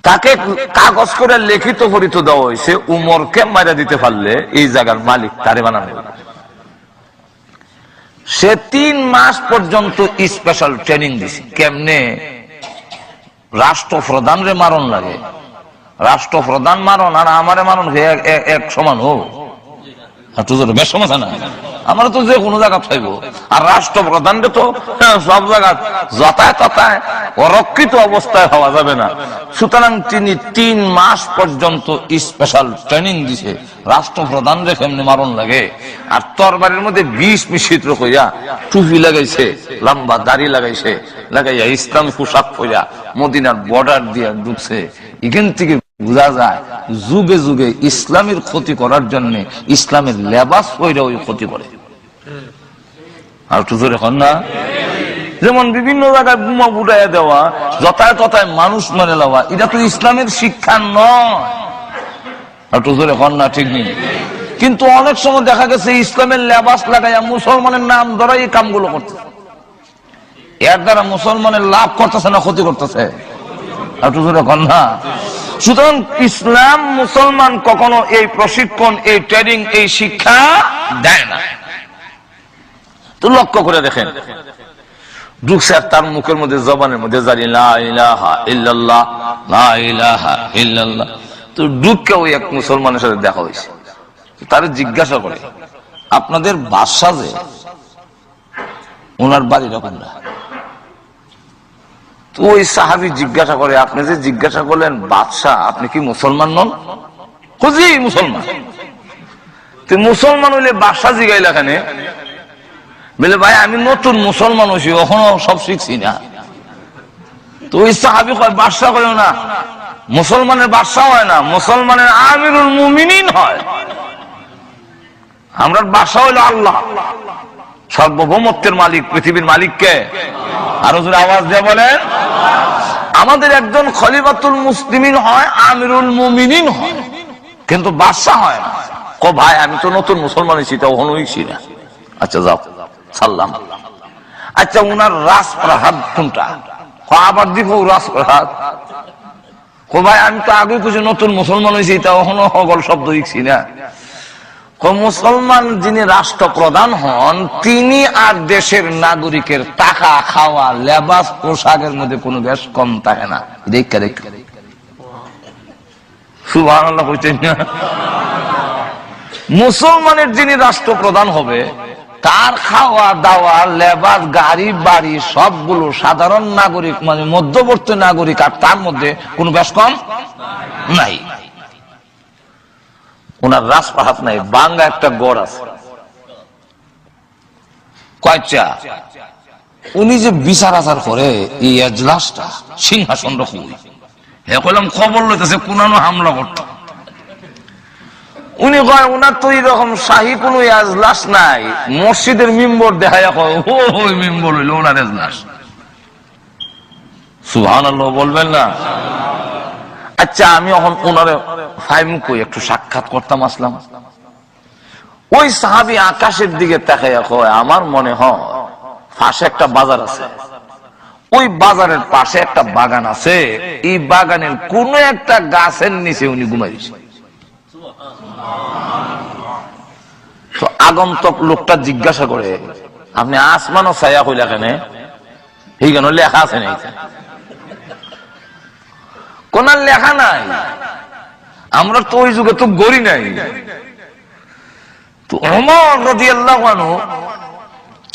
তাকে কাগজ করে লিখিত পরিত দেওয়া হয়েছে, উমরকে মারা দিতে পারলে এই জায়গার মালিক তারে বানানো। সে 3 মাস পর্যন্ত স্পেশাল ট্রেনিং দিছে, কেমনে রাষ্ট্রপ্রধানরে মারণ লাগে। রাষ্ট্রপ্রধান মারণ আর আমারে মারণ এক সমান হোক, বেশ সমস্যা না। আমরা তো যে কোনো জায়গা চাইবো, আর রাষ্ট্রপ্রধানকে তো সব জায়গা যথায় তথায় অরক্ষিত অবস্থায় হওয়া যাবে না। সুতরাং তিনি 3 মাস পর্যন্ত স্পেশাল ট্রেনিং দিছে রাষ্ট্রপ্রধান রে কেমনে মারণ লাগে। আর তরবারির মধ্যে বিষ মিশ্রিত হইয়া টুপি লাগাইছে, লম্বা দাড়ি লাগাইছে, লাগাইয়া ইসলাম পোশাক পরিয়া মদিনার বর্ডার দিয়ে ঢুকছে। এখান থেকে বোঝা যায় যুগে যুগে ইসলামের ক্ষতি করার জন্য ইসলামের লেবাস পরে ওই ক্ষতি করে। আর একটু জোরে হন না। যেমন বিভিন্ন জায়গায় বোমা ফুটাইয়া দেওয়া, যথায় তথায় মানুষ মেরে নেওয়া, এটা তো ইসলামের শিক্ষা নয়। আর একটু জোরে হন না, ঠিক নেই। কিন্তু অনেক সময় দেখা গেছে ইসলামের লেবাস লাগাইয়া মুসলমানের নাম ধরা এই কামগুলো করতেছে। এর দ্বারা মুসলমানের লাভ করতেছে না ক্ষতি করতেছে? আর একটু জোরে হন না। সুতরাং ইসলাম মুসলমান কখনো এই প্রশিক্ষণ, এই ট্রেনিং, এই শিক্ষা দেয় না। তো লক্ষ্য করে দেখেন, ঢুকছে আর তার মুখের মধ্যে, জবানের মধ্যে জানি লা ইলাহা ইল্লাল্লাহ, লা ইলাহা ইল্লাল্লাহ। তো ঢুকে ওই এক মুসলমানের সাথে দেখা হয়েছে। তারে জিজ্ঞাসা করে, আপনাদের বাদশা যে, ওনার বাড়ি রকম না। তো ওই সাহাবী জিজ্ঞাসা করে, আপনি যে জিজ্ঞাসা করলেন বাদশাহ, আপনি কি মুসলমান নন? খুঁজি মুসলমান। তুই মুসলমান হইলে বাদশাহ জিগাইলা কেন? বলে, ভাই আমি নতুন মুসলমান হয়েছি, এখনো সব শিখছি না। তো ওই সাহাবী কয়, বাদশাহ কইও না, মুসলমানের বাদশাহ হয় না, মুসলমানের আমিরুল মুমিনিন হয়। আমরা বাদশাহ হইল আল্লাহ, সার্বভৌমত্বের মালিক, পৃথিবীর মালিককে আরো জোরে আওয়াজ দিয়ে বলেন। আমাদের একজন খলিফাতুল মুসলিমিন হয়, আমিরুল মুমিনিন হয়, কিন্তু বাদশাহ হয় না। ও ভাই, আমি তো নতুন মুসলমান হয়েছি, তা হইছি না। আচ্ছা যাও, সাল্লাম। আচ্ছা, উনার রাজপ্রাসাদ কোনটা? আবার দিব রাজপ্রাসাদ। ও ভাই, আমি তো আগে কিছু নতুন মুসলমান হয়েছি, তা এখনো হগল শব্দ দেখছি না। মুসলমান যিনি রাষ্ট্রপ্রধান হন, তিনি আর দেশের নাগরিকের টাকা, খাওয়া, লেবাস, পোশাকের মধ্যে কোনো বেশ কম থাকে না। দেখা দেখ, সুবহানাল্লাহ কইতেন না? মুসলমানের যিনি রাষ্ট্রপ্রধান হবে, তার খাওয়া দাওয়া, লেবাস, গাড়ি বাড়ি সবগুলো সাধারণ নাগরিক মানে মধ্যবর্তী নাগরিক আর তার মধ্যে কোনো বেশ কম নাই। ওনার রাজপ্রাসাদ নাই, বাঙ্গা একটা গড় আছে। কয়টা? উনি যে বিচার আচার করে, এই এজলাসটা সিংহাসন রকম। হে কইলাম খবর লইতেছে কোনানো হামলা করত। উনি কয় ওনার তো এরকম শাহী কোন এজলাস নাই, মসজিদের মিম্বর দেখায় ওই মিম্বর হইল ওনার এজলাস। সুবহানাল্লাহ বলবেন না? আচ্ছা, আমি এখন ওনার ফাইম কই একটু সাক্ষাৎ করতাম, আসলাম। ওই সাহাবী আকাশের দিকে তাকাইয়া কয়, আমার মনে হয় পাশে একটা বাজার আছে, ওই বাজারের পাশে একটা বাগান আছে, এই বাগানের কোন একটা গাছের নিচে উনি ঘুমাইছে। তো আগন্তক লোকটা জিজ্ঞাসা করে, আপনি আসমানও ছায়া কইলা কেন? এই কেন লেখা আছে না? কোন লেখা নাই, আমরা তো ওই যুগে তো গড়ি নাই। তো ওমর রাদিয়াল্লাহু আনহু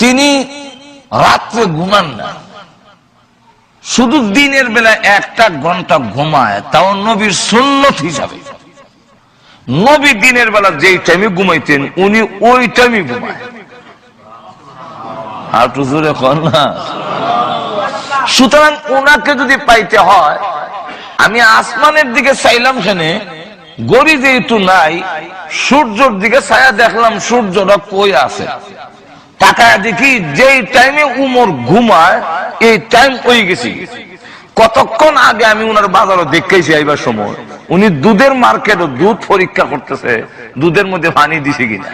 তিনি রাত্রে ঘুমান না, শুধু দিনের বেলা 1 ঘন্টা ঘুমায়, তাও নবীর সুন্নত হিসাবে। নবী দিনের বেলা যেই টাইমে ঘুমাইতেন, উনি ওই টাইমে ঘুমায়। আর তো জোরে কর না। সুতরাং ওনাকে যদি পাইতে হয়, আমি আসমানের দিকে চাইলাম, সেখানে গড়ি যেহেতু নাই, সূর্যের দিকে ছায়া দেখলাম, সূর্যটা কই আছে। তাকায় দেখি যেই টাইমে উমর ঘুমায়, এই টাইম হয়ে গেছি। কতক্ষণ আগে আমি উনার বাজারও দেখেছি, আইবার সময় উনি দুধের মার্কেটে দুধ পরীক্ষা করতেছে, দুধের মধ্যে পানি দিছে কিনা।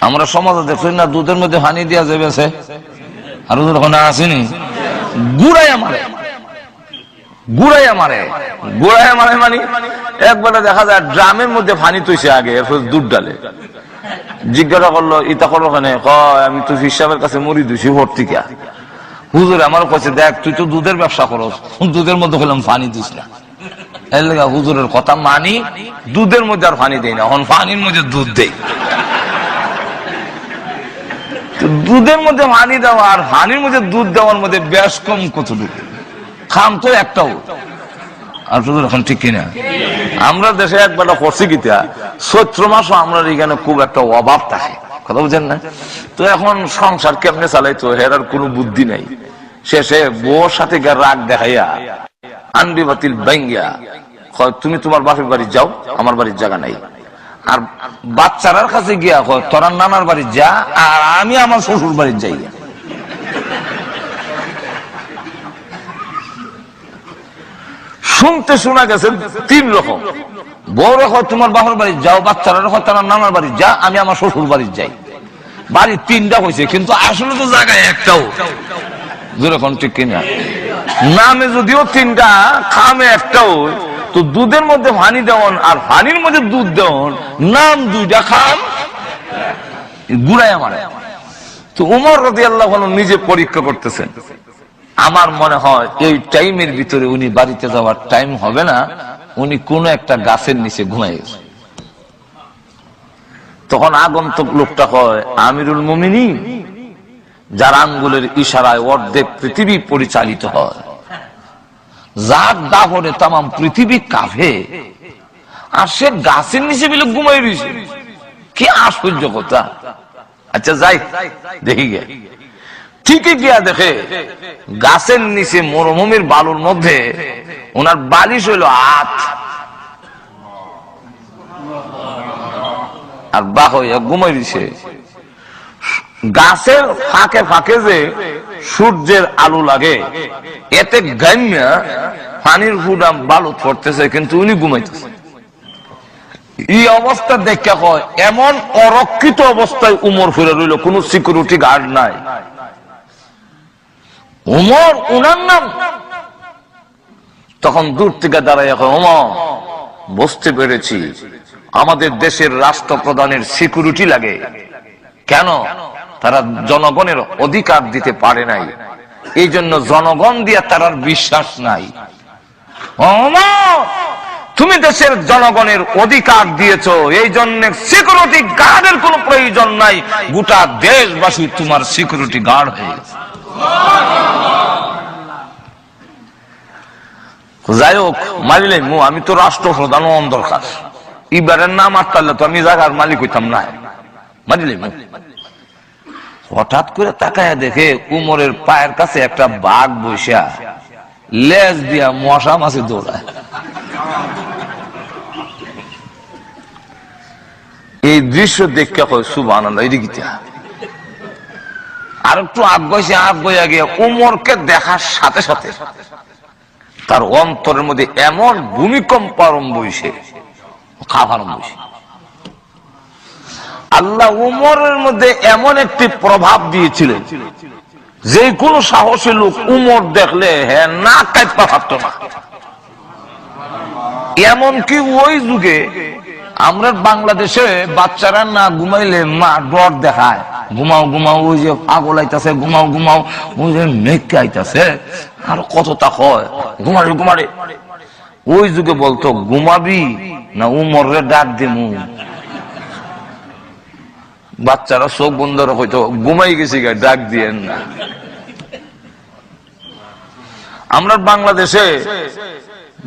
আমরা সমাজে দেখছি না, দুধের মধ্যে পানি দেওয়া যাবে, আর ওখানে আসেনি, গুড়াইয়া মারে, গুড়াইয়া মারে, গুড়াইয়া মারে। মানে একবারে দেখা যায় ড্রামের মধ্যে পানি তৈছে আগে, দুধ ডালে। জিজ্ঞাসা করলো, ইতা করো ওখানে? আমি তো হিসাবের কাছে মরি দিছি ভর্তিকা। হুজুর আমার কাছে, দেখ তুই তো দুধের ব্যবসা করো, দুধের মধ্যে বললাম পানি দিস না। এর লেগে হুজুরের কথা মানি, দুধের মধ্যে আর পানি দেই না, এখন পানির মধ্যে দুধ দেই। দুধের মধ্যে পানি দেওয়া আর পানির মধ্যে দুধ দেওয়ার মধ্যে বেশ কম কতটুকু, খাম তো একটাও। আর শুধু এখন ঠিক কিনা? আমরা দেশে একবারটা করছি কিতা, চৈত্র মাসও আমরা এখানে খুব একটা অভাব থাকে, কথা বুঝেন না? তো এখন সংসার কেমনে চালাইতো, হেরার কোনো বুদ্ধি নাই। শেষে বউর সাথে রাগ দেখাইয়া আন্ডি বাতিল ভাঙ্গিয়া তুমি তোমার বাপের বাড়ি যাও, আমার বাড়ির জায়গা নাই। আর বাচ্চারার কাছে গিয়া তোরা নানার বাড়ি যা, আর আমি আমার শ্বশুর বাড়ির যাই। শুনতে শোনা গেছে 3 রকম। বউ রেখো তোমার বাপের বাড়ি যাও, বাচ্চারা রেখো তারা নানার বাড়ি যা, আমি আমার শ্বশুর বাড়ি যাই। বাড়ি 3টা হয়েছে, কিন্তু আসলে তো জায়গায় একটাও। যেরকম ঠিক কিনা? নামে যদিও 3টা, খামে একটাও। তো দুধের মধ্যে পানি দেওয়ান আর পানির মধ্যে দুধ দেওয়ান, নাম 2টা, খাম গুড়াই আমার। তো উমর রাদিয়াল্লাহু আনহু নিজে পরীক্ষা করতেছেন। আমার মনে হয় এই টাইমের ভিতরে উনি বাড়িতে যাওয়ার টাইম হবে না, উনি কোন একটা গাছের নিচে ঘুমাই গেছে। তখন আগন্তুক লোকটা হয় আমিরুল মুমিনিন, যার আঙ্গুলের ইশারায় অর্ধেক পৃথিবী পরিচালিত হয়, যার দাপটে তামাম পৃথিবী কাঁপে, আর সে গাছের নিচে বিলে ঘুমাই রয়েছে। কি আশ্চর্য কথা! আচ্ছা যাই দেখি গে। ঠিকই গিয়া দেখে গাছের নিচে মরুভূমির বালুর মধ্যে ওনার বালিশ হইল হাত, আর বাহ হইয়া ঘুমাই দিছে। গাছের ফাঁকে ফাঁকে যে সূর্যের আলো লাগে, এতে গাইমা পানির ফুটা বালুত পড়তেছে, কিন্তু উনি ঘুমাইতেছে। এই অবস্থা দেখা হয়, এমন অরক্ষিত অবস্থায় উমর ফিরে রইল, কোন সিকিউরিটি গার্ড নাই। উমর উনার নাম। তখন দূর থেকে দাঁড়ায় ওমর, বুঝতে পেরেছি আমাদের দেশের রাষ্ট্রপ্রধানের সিকিউরিটি লাগে। কেন? তারা জনগণের অধিকার দিতে পারে নাই, এই জন্য জনগণ দিয়ে তার বিশ্বাস নাই। ওমর, তুমি দেশের জনগণের অধিকার দিয়েছো, এই জন্য সিকিউরিটি গার্ডের কোন প্রয়োজন নাই, গোটা দেশবাসী তোমার সিকিউরিটি গার্ড হয়ে গেছে। যাই হোক, মারিলে আমি তো রাষ্ট্রপ্রধান দরকার, এবারের নাম আটকালে তো আমি জায়গার মালিক হইতাম না। মারিলে হঠাৎ করে তাকায় দেখে উমরের পায়ের কাছে একটা বাঘ বসা লেজ দিয়া মশা মাছি দৌড়ায়। এই দৃশ্য দেখে হয় সুবহানাল্লাহ, এদিকে আর একটু আগে গিয়ে উমরকে দেখার সাথে সাথে তার অন্তরের মধ্যে এমন ভূমিকম্প আরম্ভ হয়েছে, আল্লাহ উমরের মধ্যে এমন একটি প্রভাব দিয়েছিলেন, যে কোনো সাহসী লোক উমর দেখলে হ্যাঁ না কাঁপা পারত না। এমনকি ওই যুগে আমরা বাংলাদেশে বাচ্চারা না ঘুমাইলে মা ডর দেখায়, ঘুমাও ঘুমাও, ওই যে পাগল আইতাছে, ঘুমাও ঘুমাও, ওই যে মেঘকে আইতাছে, আর কতটা হয়, ঘুমারে ঘুমারে। ওই যুগে বলতো ঘুমাবি না উমরে ডাক দিমু। বাচ্চারা চোখ বন্ধ হইতো, ঘুমাই গেছি ডাক দিয়েন না। আমরা বাংলাদেশে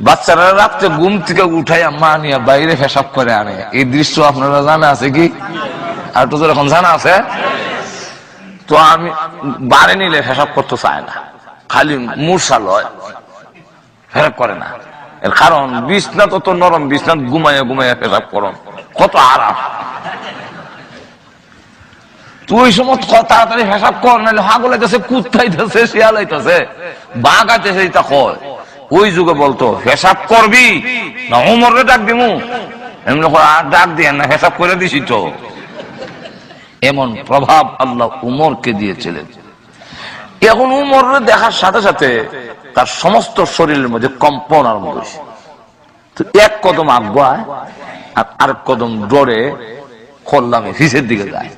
বাচ্চারা রাত্রে ঘুম থেকে উঠাইয়া মা নিয়ে বাইরে পেশাব করে আনে, এই দৃশ্য আপনারা জানা আছে কি? আর তো যখন জানা আছে, তো আমি বাড়ি নিলে পেশাব করতে চায় না, খালি মূর্ছা লয়, পেশাব করে না। এর কারণ বিছনা তো নরম, বিছনা ঘুমাইয়া ঘুমাইয়া পেশাব করন, কত আরাম। তুই সময় তাড়াতাড়ি পেশাব কর, নাহলে হাগল আইতেছে, কুত্তা আইতেছে, শিয়াল আইতেছে, বাঘ আইতেছে, এটা কয়। ওই যুগে বলতো পেশাব করবি না উমরে ডাক দিমু, এমনি আর ডাক দিয়ে না, পেশাব করে দিছি তো। এমন প্রভাব আল্লাহ উমরকে দিয়েছিলেন। এখন উমরে দেখার সাথে সাথে তার সমস্ত শরীরের মধ্যে কম্পন আরম্ভ হয়েছে। এক কদম আগুয়ায় আর আরেক কদম ডরে খোল্লামে ফিসের দিকে যায়।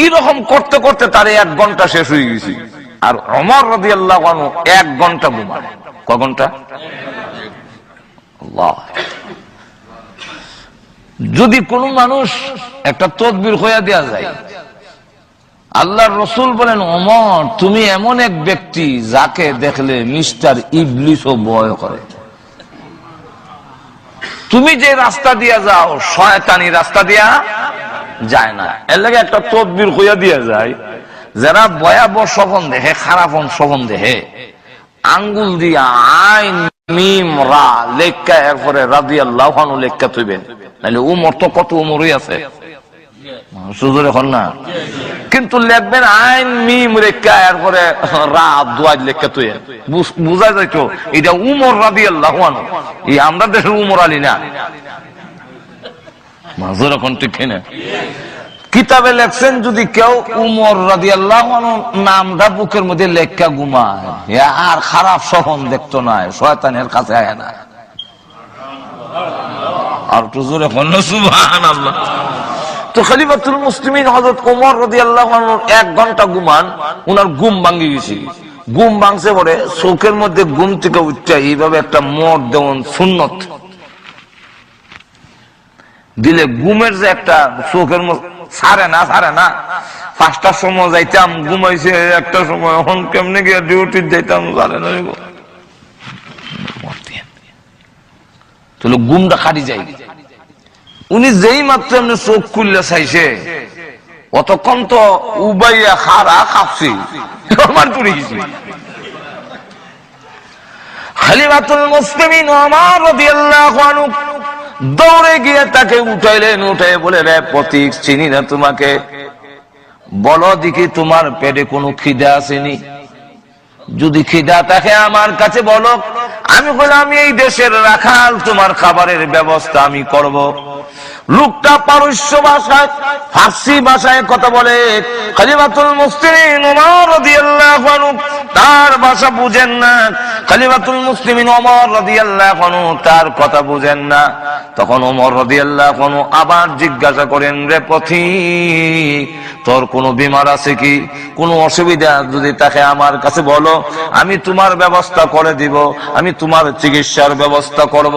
এরকম করতে করতে তার 1 ঘন্টা শেষ হয়ে গেছে। আর ওমর রাদিয়াল্লাহু আনহু 1 ঘন্টা ঘুমান। ক ঘন্টা? আল্লাহ। যদি কোন মানুষ একটা তদবির হইয়া দেয়া যায়, আল্লাহর রাসূল বলেন, ওমর তুমি এমন এক ব্যক্তি যাকে দেখলে মিস্টার ইবলিসও ভয় করে। তুমি যে রাস্তা দিয়া যাও, শয়তানি রাস্তা দিয়া যায় না। এর লাগে একটা তদবির হইয়া দিয়া যায়, যারা ভয়াবহ স্বপ্ন দেখে, খারাপ স্বপ্ন দেখে, আঙ্গুল দিয়া আইন মিম রা লেখা, এরপরে রাদিয়াল্লাহু আনহু লেখা থইবেন। নাহলে উমর তো কত উমরই আছে, সুযোগ এখন না, কিন্তু লিখবেন আইন মিম রেখা, এরপরে রা দুয়াজ লেখা থইয়া, বুঝা যাইতো এটা উমর রাদিয়াল্লাহু আনহু। এই আমরা দেশের উমর আলী না, মাজুর এখন ঠিক না। কিতাবে লেখছেন, যদি কেউ উমর রাদিয়াল্লাহু আনহু নামটা বুকের মধ্যে লেখা ঘুমায়, আর খারাপ স্বপ্ন দেখতো না, শয়তানের কাছে আয় না। আর তো জোরে বলল সুবহানাল্লাহ। তো খলিফাতুল মুসলিমিন হযরত ওমর রাদিয়াল্লাহু আনহু 1 ঘন্টা ঘুমান, উনার ঘুম ভাঙি গেছে। ঘুম ভাঙছে পরে চোখের মধ্যে ঘুম থেকে উঠে এইভাবে একটা মোড় দেওয়ান সুন্নত দিলে ঘুমের যে একটা চোখের ছাড়ে না 5টার সময় যাইতাম, ঘুমাইছে 1টার সময়, এখন কেমনে গিয়ে ডিউটি যাইতাম জানে না, তাহলে ঘুমটা খাটি যাই। উনি যেই মাত্র এমনি চোখ খুললে চাইছে, অতক্ষণ তো উবাইয়া খারা কাঁপছি, আমার চুরি গেছি। খলিফাতুল মুসলিমিন ওমর রাদিয়াল্লাহু আনহু দৌড়ে গিয়ে তাকে উঠাইলেন, উঠে বলে, রে প্রতীক, চিনি না তোমাকে, বলো দেখি তোমার পেটে কোনো খিদা আসেনি? যদি খিদা থাকে আমার কাছে বলো, আমি বললাম আমি এই দেশের রাখাল, তোমার খাবারের ব্যবস্থা আমি করব। লোকটা পারস্য ভাষায়, ফার্সি ভাষায় কথা বলে। খলিফাতুল মুসলিমিন ওমর রাদিয়াল্লাহু আনহু তার ভাষা বুঝেন না, খলিফাতুল মুসলিমিন ওমর রাদিয়াল্লাহু আনহু তার কথা বুঝেন না। তখন ওমর রাদিয়াল্লাহু আনহু আবার জিজ্ঞাসা করেন, রে পথিক, তোর কোনো বিমার আছে কি? কোনো অসুবিধা যদি থাকে আমার কাছে বলো, আমি তোমার ব্যবস্থা করে দিব, আমি তোমার চিকিৎসার ব্যবস্থা করব।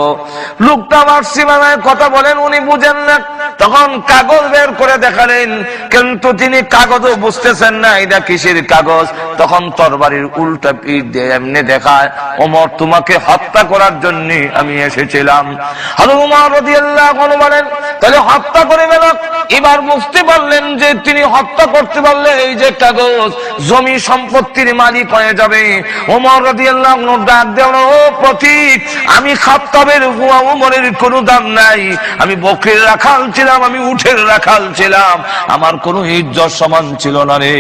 লোকটা ফার্সি ভাষায় কথা বলেন, উনি বুঝেন না। তখন কাগজ বের করে দেখালেন, কিন্তু তিনি কাগজও বুঝতেছেন না এটা কিসের কাগজ। তখন তরবারির উল্টা পিঠ দিয়ে এমনি দেখায়, ওমর তোমাকে হত্যা করার জন্য আমি এসেছিলাম। হযরত ওমর রাদিয়াল্লাহু আনহু বলেন, তাহলে হত্যা করে গেল। এবার বুঝতে পারলেন যে তিনি হত্যা করতে পারলে এই যে কাগজ, জমি সম্পত্তির মালিক হয়ে যাবে। ওমর রাদিয়াল্লাহু আনহু ডাক দেন, ও প্রতীক, আমি খাত্তাবের হুয়া ওমরের কোনো দাম নাই। আমি বকরির রাখাল ছিলাম, আমি উটের রাখাল ছিলাম, আমার কোনো ইজ্জত সমান ছিল না রে।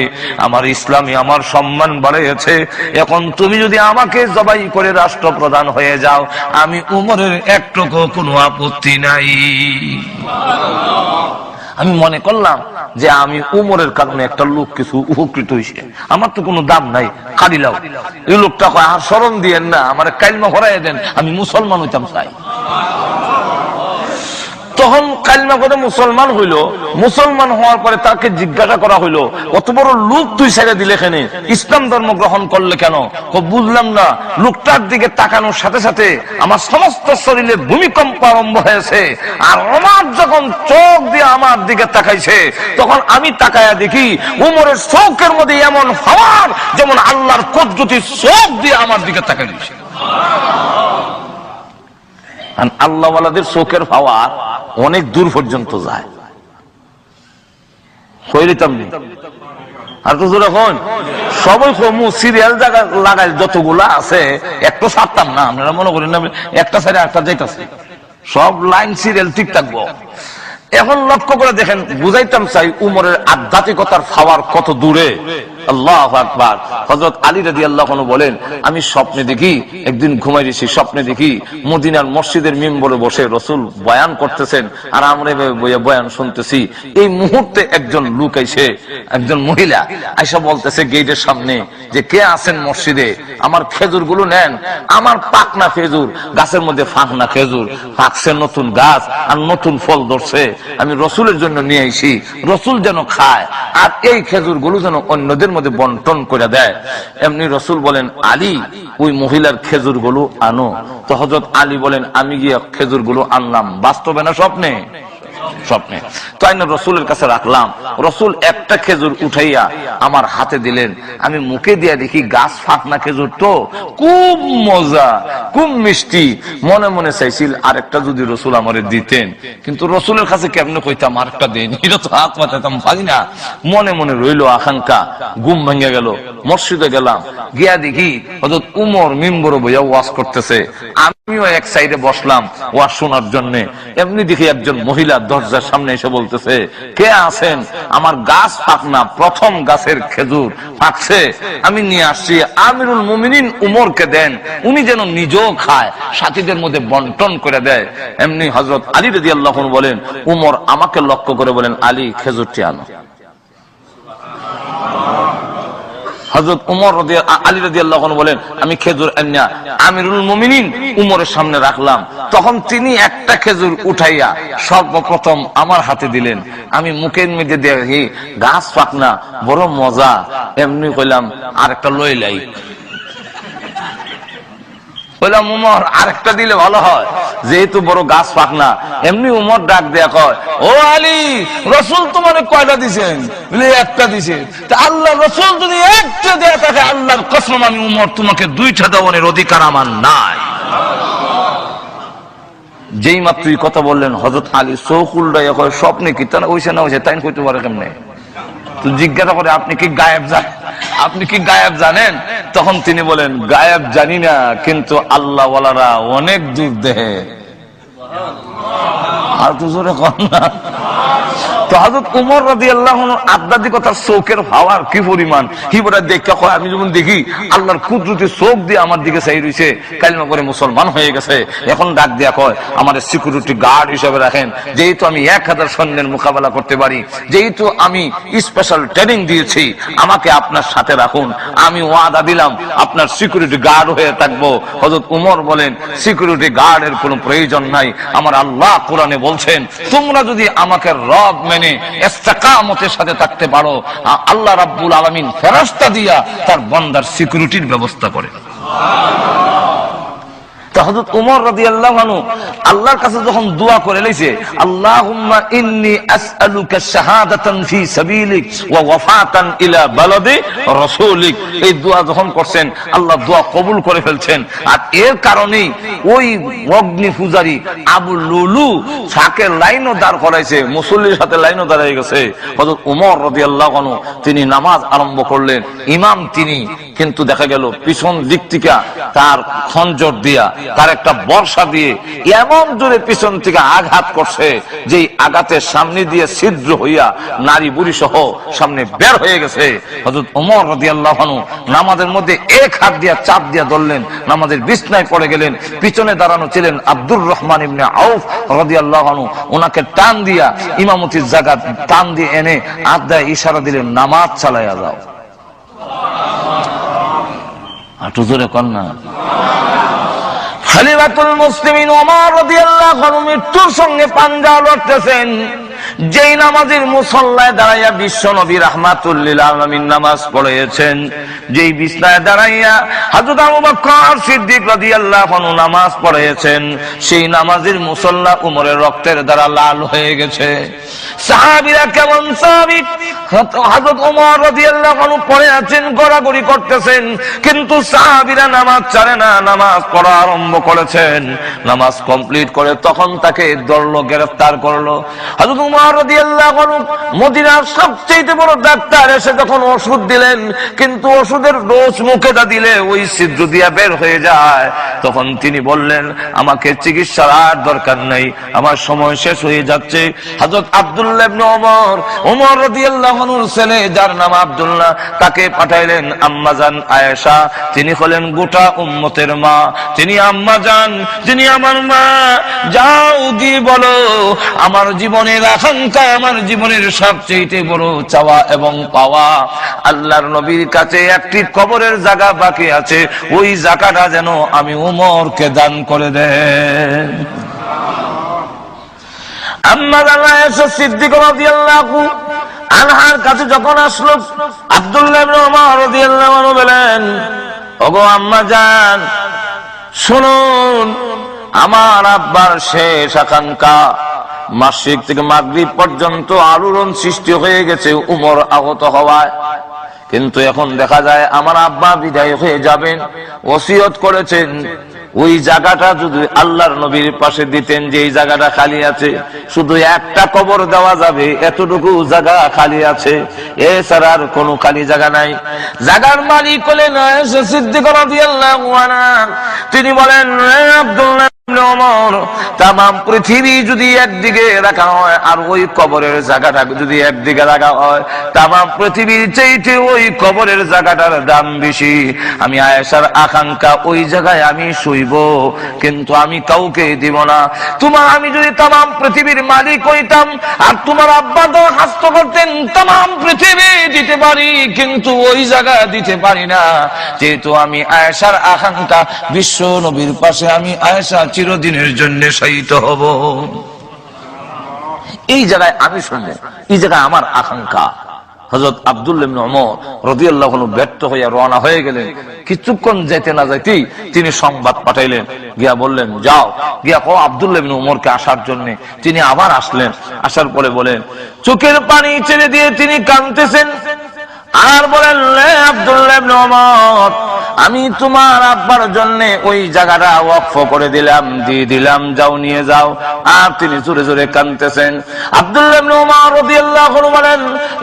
আমার ইসলামে আমার সম্মান বাড়িয়েছে। এখন তুমি যদি আমাকে জবাই করে রাষ্ট্রপ্রধান হয়ে যাও, আমি উমরের একটুকু কোনো আপত্তি নাই। আমি মনে করলাম যে আমি উমরের কারণে একটা লোক কিছু উপকৃত হয়েছে, আমার তো কোনো দাম নাই, কাঁদিলাও। এই লোকটা কয়, আর শরম দিয়েন না, আমার কালমা ভরাই দেন, আমি মুসলমান হইতাম চাই। তখন কালমা করে মুসলমান হইল। মুসলমান হওয়ার পরে তাকে জিজ্ঞাসা করা হইলো, অত বড় লোক তুই ছেড়ে দিলে কেন, ইসলাম ধর্ম গ্রহণ করলে কেন? বুঝলাম না। লোকটার দিকে তাকানোর সাথে সাথে আমার সমস্ত শরীরে ভূমিকম্প আরম্ভ হয়েছে। আর ওমর যখন চোখ দিয়ে আমার দিকে তাকাইছে, তখন আমি তাকায়া দেখি উমরের চোখের মধ্যে এমন পাওয়ার, যেমন আল্লাহর কুদরতি চোখ দিয়ে আমার দিকে তাকাইছে। আল্লাহ ওয়ালাদের চোখের পাওয়ার অনেক দূর পর্যন্ত যায়। আর তো যখন সবাই সিরিয়াল জায়গা লাগাই যতগুলা আছে, একটু ছাড়তাম না, আপনারা মনে করেন না একটা সাইডে একটা যাইতাছে, সব লাইন সিরিয়াল ঠিক থাকবো। এখন লক্ষ্য করে দেখেন, বুঝাইতাম চাই উমরের আধ্যাত্মিকতার পাওয়ার কত দূরে। আল্লাহু আকবার। হযরত আলী রাদিয়াল্লাহু আনহু বলেন, আমি স্বপ্নে দেখি, একদিন ঘুমাইছি, স্বপ্নে দেখি মদিনার মসজিদের মিম্বরে বসে রাসূল বয়ান করতেছেন, আর আমরা বয়ান শুনতেছি। এই মুহূর্তে একজন লোক আইছে, একজন মহিলা আইসা বলতেছে গেটের সামনে যে, কে আছেন মসজিদে? আমার খেজুর গুলো নেন। আমার পাকনা খেজুর, গাছের মধ্যে ফাঁকনা খেজুর, ফাঁকছে নতুন গাছ আর নতুন ফল ধরছে, আমি রসুলের জন্য নিয়ে আইছি, রসুল যেন খায়, আর এই খেজুর গুলো যেন অন্যদের মধ্যে বন্টন করে দেয়। এমনি রসুল বলেন, আলী ওই মহিলার খেজুর গুলো আনো। তো হযরত আলী বলেন, আমি গিয়ে খেজুর গুলো আনলাম। বাস্তবে না স্বপ্নে? স্বপ্নে। তো আইনা রসুলের কাছে রাখলাম। রসুল একটা খেজুর উঠাইয়া আমার হাতে দিলেন। আমি মুখে দিয়া দেখি গাছ ফাঁকনা খেজুর, তো খুব মজা, খুব মিষ্টি। মনে মনে চাইছিল আরেকটা যদি রসুল আমারে দিতেন, কিন্তু রসুলের কাছে কেমনে কইতাম আরেকটা দেন, এটা তো হাত মাথাতাম পারি না। মনে মনে রইল আকাঙ্ক্ষা, ঘুম ভেঙে গেল। মসজিদে গেলাম, গিয়া দেখি হযরত উমর মিম্বরে বইয়া ওয়াজ করতেছে, আমিও এক সাইডে বসলাম ওয়াজ শোনার জন্য। এমনি দেখি একজন মহিলা দরজার সামনে এসে বলতেছে, কে আছেন? আমার গাছ পাকনা, প্রথম গাছের খেজুর পাকছে, আমি নিয়ে আসছি, আমিরুল মুমিনিন উমরকে দেন, উনি যেন নিজেও খায়, সাথীদের মধ্যে বন্টন করে দেয়। এমনি হযরত আলী রাদিয়াল্লাহু আনহু বলেন, উমর আমাকে লক্ষ্য করে বলেন, আলী খেজুরটি আনো। হযরত উমর আলী রাদিয়াল্লাহু আনহু বলেন, আমি খেজুর আনিয়া আমিরুল মুমিনিন উমরের সামনে রাখলাম। তখন তিনি একটা খেজুর উঠাইয়া সর্বপ্রথম আমার হাতে দিলেন। আমি মুখের মধ্যে দেখি গাছ পাকনা, বড় মজা। এমনি কইলাম আরেকটা লইলাই। বললাম, উমর আরেকটা দিলে ভালো হয়, যেহেতু বড় গাছ পাকনা। এমনি উমর ডাক দেয়া কয়, ও আলী, রসুল তোমার কয়টা দিছেন? একটা দিছে। আল্লাহ রসুল যদি একটা দেয়া থাকে, আল্লাহর কসম আমি উমর তোমাকে দুইটা দেওয়ার অধিকার আমার নাই। যেই মাত্র কথা বললেন, হযরত আলী চোখ উল্টাইয়া কয়, স্বপ্নে কি তা হইছে না হইছে তাই কইতে পারে কেমনে? তো জিজ্ঞাসা করে আপনি কি গায়েব জানেন, আপনি কি গায়েব জানেন? তখন তিনি বলেন গায়েব জানি না, কিন্তু আল্লাহ ওয়ালারা অনেক দূর দেহে। আর তো জোরে কর না। তো হযরত ওমর রাদিয়াল্লাহু আনহু আধ্যাত্মিকতার চোখের পাওয়ার কি পরিমাণ, হিবরা দেখা কয় আমি যখন দেখি আল্লাহর কুদরতি চোখ দিয়ে আমার দিকে চাই রইছে, কালিমা করে মুসলমান হয়ে গেছে, এখন ডাক দিয়া কয় আমার সিকিউরিটি গার্ড হিসেবে রাখেন, যেহেতু আমি 1000 সৈন্যের মোকাবেলা করতে পারি, যেহেতু আমি স্পেশাল ট্রেনিং দিয়েছি, আমাকে আপনার সাথে রাখুন, আমি ওয়াদা দিলাম আপনার সিকিউরিটি গার্ড হয়ে থাকবো। হযরত ওমর বলেন সিকিউরিটি গার্ডের কোনো প্রয়োজন নাই, আমার আল্লাহ কোরআনে বলছেন তোমরা যদি আমাকে রব মেনে ইস্তেকামতের সাথে থাকতে পারো, আল্লাহ রাব্বুল আলামিন ফেরেশতা দিয়া তার বান্দার সিকিউরিটির ব্যবস্থা করে। হযরত ওমর রাদিয়াল্লাহু আনহু আল্লাহর কাছে যখন দোয়া করে লইছে, আল্লাহুম্মা ইন্নী আসআলুকা শাহাদাতান ফি সাবিলিক ওয়া ওয়াফাতান ইলা বালাদি রাসূলিক, এই দোয়া যখন করছেন আল্লাহ দোয়া কবুল করে ফেলছেন। আর এর কারণেই ওই অগ্নি পূজারী আবু লুলু সাকে লাইনও দাঁড় করাইছে, মুসল্লির সাথে লাইনও দাঁড়ায় গেছে। হযরত ওমর রাদিয়াল্লাহু আনহু তিনি নামাজ আরম্ভ করলেন, ইমাম তিনি, কিন্তু দেখা গেল পিছন দিক থেকে তার খঞ্জর দিয়া, তার একটা বর্ষা দিয়ে এমন জোরে পিছন থেকে আঘাত করছে যে আঘাতের সামনে দিয়ে ছিদ্র হইয়া নারী বুড়ি সহ সামনে বের হয়ে গেছে। হযরত ওমর রাদিয়াল্লাহু আনহু নামাজের মধ্যে এক হাত দিয়া চাপ দিয়া ধরলেন, নামাজের বিছনায় পড়ে গেলেন। পিছনে দাঁড়ানো ছিলেন আব্দুর রহমান ইবনে আউফ রাদিয়াল্লাহু আনহু, ওনাকে টান দিয়া ইমামতির জায়গা টান দিয়ে এনে আদায় ইশারা দিলেন নামাজ চালাইয়া যাও। আটু জোরে কন্যা। খলিফাতুল মুসলিমিন ওমর রাদিয়াল্লাহু আনহু মৃত্যুর সঙ্গে পাঞ্জা লড়তেছেন। যেই নামাজের মুসল্লায় দাঁড়াইয়া বিশ্ব নবী রাহমাতুল লিল আলামিন নামাজ পড়িয়েছেন, যেই বিছনায় দাঁড়াইয়া হযরত আবু বকর সিদ্দিক রাদিয়াল্লাহু আনহু নামাজ পড়িয়েছেন, সেই নামাজের মুসল্লা উমরের রক্তের দ্বারা লাল হয়ে গেছে। সাহাবীরা কেমন সাহাবী, হযরত ওমর রাদিয়াল্লাহু আনহু পড়ে আছেন, গড়াগড়ি করতেছেন, কিন্তু সাহাবীরা নামাজ ছাড়ে না, নামাজ পড়া আরম্ভ করেছেন। নামাজ কমপ্লিট করে তখন তাকে ধরলো, গ্রেফতার করলো। হযরত ওমর রাদিয়াল্লাহু আনহু মদিনার সবচেয়ে বড় ডাক্তার এসে যখন ওষুধ দিলেন, কিন্তু ওষুধের ডোজ মুখে দিলে ওই ছিদ্র দিয়া বের হয়ে যায়, তখন তিনি বললেন আমাকে চিকিৎসার আর দরকার নাই, আমার সময় শেষ হয়ে যাচ্ছে। হযরত আব্দুল্লাহ ইবনে ওমর রাদিয়াল্লাহু আনহুর ছেলে, যার নাম আব্দুল্লাহ, তাকে পাঠাইলেন আম্মাজান আয়েশা, তিনি হলেন গোটা উম্মতের মা, তিনি আম্মা জান, তিনি আমার মা, যাও গিয়ে বলো আমার জীবনের আকাঙ্ক্ষা, আমার জীবনের সবচেয়ে বড় চাওয়া এবং পাওয়া, আল্লাহর নবীর কাছে একটি কবরের জায়গা বাকি আছে, ওই জায়গাটা যেন আমি উমরকে দান করে দেন। আম্মা জান আয়েশা সিদ্দিকা রাদিয়াল্লাহু আনহার কাছে যখন আসলো, আব্দুল্লাহ ইবনে ওমর রাদিয়াল্লাহু আনহু বলেন, ওগো আম্মা জান শুনুন, আমার আব্বার শেষ আকাঙ্ক্ষা, মাসিক থেকে মাগরিব পর্যন্ত আলোড়ন সৃষ্টি হয়ে গেছে উমর আহত হওয়ায়, কিন্তু এখন দেখা যায় আমার আব্বা বিদায় হয়ে যাবেন, ওসিয়ত করেছেন ওই জায়গাটা যদি আল্লাহর নবীর পাশে দিতেন, যে এই জায়গাটা খালি আছে, শুধু একটা কবর দেওয়া যাবে, এতটুকু জায়গা খালি আছে, এছাড়া আর কোনো খালি জায়গা নাই। জায়গার মালিক হলেন আয়েশা সিদ্দিকা রাদিয়াল্লাহু আনহা। তিনি বলেন, আব্দুল্লাহ ইবনে ওমর, তামাম পৃথিবী যদি একদিকে রাখা হয় আর ওই কবরের জায়গাটা যদি একদিকে রাখা হয়, তামাম পৃথিবীর চাইতে ওই কবরের জায়গাটার দাম বেশি। আমি আয়েশার আকাঙ্ক্ষা ওই জায়গায় আমি শুইব, কিন্তু আমি কাউকে দিব না। আমি যদি তামাম পৃথিবীর মালিক হইতাম আর তোমার আব্বা দরখাস্ত করতেন তামাম পৃথিবী দিতে পারি, কিন্তু ওই জায়গা দিতে পারি না, যেহেতু আমি আয়েশার আকাঙ্ক্ষা বিশ্ব নবীর পাশে আমি আয়েশা চিরদিনের জন্য শহীদ হব, এই জায়গায় আমি শুনবো, এই জায়গায় আমার আকাঙ্ক্ষা। হযরত আব্দুল্লাহ ইবনে ওমর রাদিয়াল্লাহু আনহু ব্যর্থ হইয়া রওনা হয়ে গেলেন। কিছুক্ষণ যাইতে না যাইতেই তিনি সংবাদ পাঠাইলেন, গিয়া বললেন যাও গিয়া কও আব্দুল্লাহ ইবনে ওমরকে আসার জন্য। তিনি আবার আসলেন, আসার পরে বলেন, চোখের পানি ছেড়ে দিয়ে তিনি কাঁদতেছেন আর বলেন, আব্দুল্লাহ ইবনে ওমর, আমি তোমার আব্বার জন্য ওই জায়গাটা ওয়াকফ করে দিলাম, দিয়ে দিলাম, যাও নিয়ে যাও। আর তিনি জোরে জোরে কাঁদতেছেন। আব্দুল্লাহ ইবনে উমর রাদিয়াল্লাহু আনহু বলেন,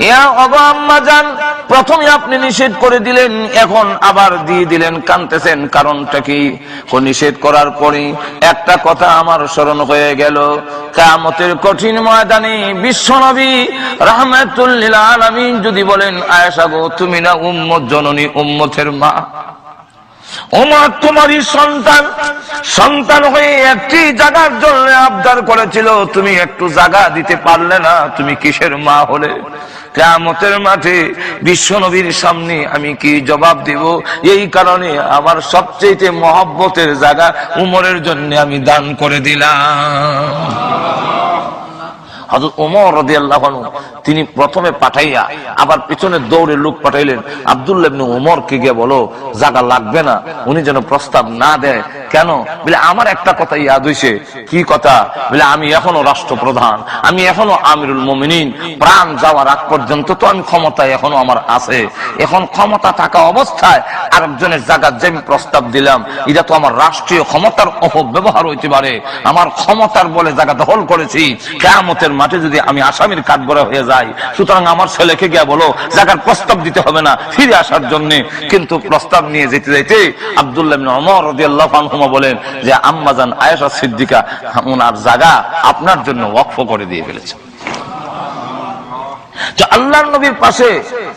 ইয়া আবা আম্মা জান, প্রথমে আপনি নিষেধ করে দিলেন, এখন আবার দিয়ে দিলেন, কাঁদতেছেন, কারণটা কি? নিষেধ করার পরে একটা কথা আমার স্মরণ হয়ে গেল, কিয়ামতের কঠিন ময়দানে বিশ্বনবী রাহমাতুল লিল আলামিন যদি বলেন, আয়েশা গো, তুমি না উম্মত জননী, উম্মতের মা, ওমর তোমারই সন্তান হয়ে একটি জায়গার জন্য আবদার করেছিল, তুমি একটু জায়গা দিতে পারলে না, তুমি কিসের মা হলে? কিয়ামতের মাঠে বিশ্বনবীর সামনে আমি কি জবাব দেব? এই কারণে আমার সবচেয়ে মহব্বতের জায়গা উমরের জন্য আমি দান করে দিলাম। হযরত ওমর রাদিয়াল্লাহু আনহু তিনি প্রথমে পাঠাইয়া আবার পিছনে দৌড়ে লোক পাঠাইলেন, আব্দুল্লাহ ইবনে ওমরকে গিয়ে বলো জায়গা লাগবে না, উনি যেন প্রস্তাব না দেয়। কেন? বলে আমার একটা কথা ইয়াদ হইছে। কি কথা? বলে আমি এখনো রাষ্ট্রপ্রধান, আমি এখনো আমিরুল মুমিনিন, প্রাণ যাওয়ার আগ পর্যন্ত তো আমি ক্ষমতায় এখনো আমার আছে। এখন ক্ষমতা থাকা অবস্থায় আরেকজনের জায়গা যে আমি প্রস্তাব দিলাম, এটা তো আমার রাষ্ট্রীয় ক্ষমতার অপব্যবহার হইতে পারে। আমার ক্ষমতার বলে জায়গা দখল করেছি, কিয়ামতের মাঠে যদি আমি আসামির কাঠগড়া হয়ে যাই, সুতরাং আমার ছেলেকে গিয়ে বলো জায়গার প্রস্তাব দিতে হবে না, ফিরে আসার জন্য। কিন্তু প্রস্তাব নিয়ে যেতে যেতে আব্দুল্লাহ ইবনে ওমর রাদিয়াল্লাহু আনহু বলেন যে আম্মাজান আয়েশা সিদ্দিকা ওনার জায়গা আপনার জন্য ওয়াকফ করে দিয়ে ফেলেছে। তো আল্লাহর নবীর পাশে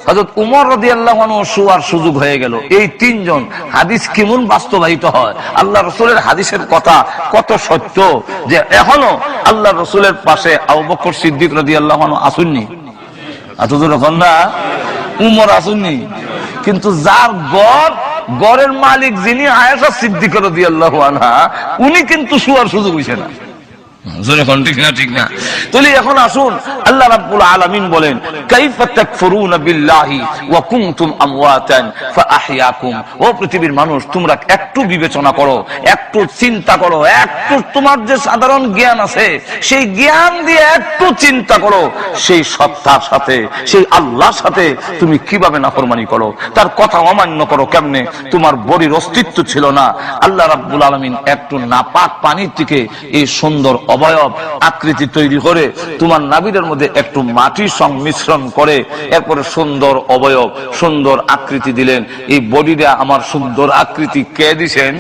হযরত উমর রাদিয়াল্লাহু আনহু শোয়ার সুযোগ হয়ে গেল। এই তিনজন হাদিস কেমন বাস্তবায়িত হয়, আল্লাহ রাসূলের হাদিসের কথা কত সত্য যে এখনো আল্লাহ রাসূলের পাশে আবু বকর সিদ্দিক রাদিয়াল্লাহু আনহু আসুননি, এতদূর এখন না উমর আসুননি, কিন্তু যার গড়ের মালিক যিনি আয়েশা সিদ্দিকা রাদিয়াল্লাহু আনহা, উনি কিন্তু শোয়ার সুযোগ হইছে না। ঠিক না? তাহলে এখন আসুন, আল্লাহ রাব্বুল আলামিন বলেন, কাইফা তাকফুরুনা বিল্লাহি ওয়া কুনতুম আমওয়াতান ফাআহইয়াকুম। ও পৃথিবীর মানুষ, তোমরা একটু বিবেচনা করো, একটু চিন্তা করো, একটু তোমার যে সাধারণ জ্ঞান আছে সেই জ্ঞান দিয়ে একটু চিন্তা করো, সেই সত্তার সাথে, সেই আল্লাহর সাথে তুমি কিভাবে নাফরমানি করো, তার কথা অমান্য করো কেমনে? তোমার বডির অস্তিত্ব ছিল না, আল্লাহ রাব্বুল আলামিন একটু নাপাক পানির থেকে এই সুন্দর অবয়ব আকৃতি তৈরি করে তোমার নাভির মধ্যে একটু মাটি সংমিশ্রণ করে এরপরে সুন্দর অবয়ব, সুন্দর আকৃতি দিলেন। এই বডিটা আমার সুন্দর আকৃতি কে দিছেন?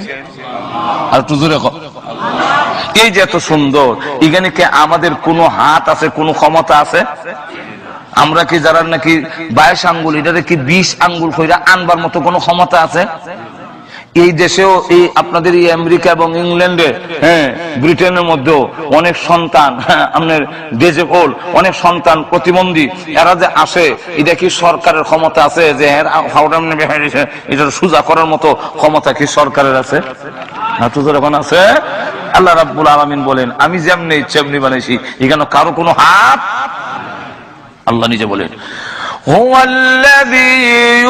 আর একটু জোরে কও। এই যে এত সুন্দর, এখানে কে আমাদের কোনো হাত আছে, কোনো ক্ষমতা আছে? আমরা কি যারা নাকি 22 আঙ্গুল, এটাতে কি 20 আঙ্গুল কইরা আনবার মতো কোনো ক্ষমতা আছে? এই দেশেও, এই আপনাদের এই আমেরিকা এবং ইংল্যান্ডে, হ্যাঁ ব্রিটেনের মধ্যেও অনেক সন্তান, আপনার ডিজেবল অনেক সন্তান প্রতিবন্ধী, এরা যে আসে, এটা কি সরকারের ক্ষমতা আছে যে এটা সোজা করার মতো ক্ষমতা কি সরকারের আছে? এখন আছে? আল্লাহ রাব্বুল আলামিন বলেন, আমি যেমনি তেমনি বানাইছি, এখানে কারো কোনো হাত। আল্লাহ নিজে বলেন, هو الذي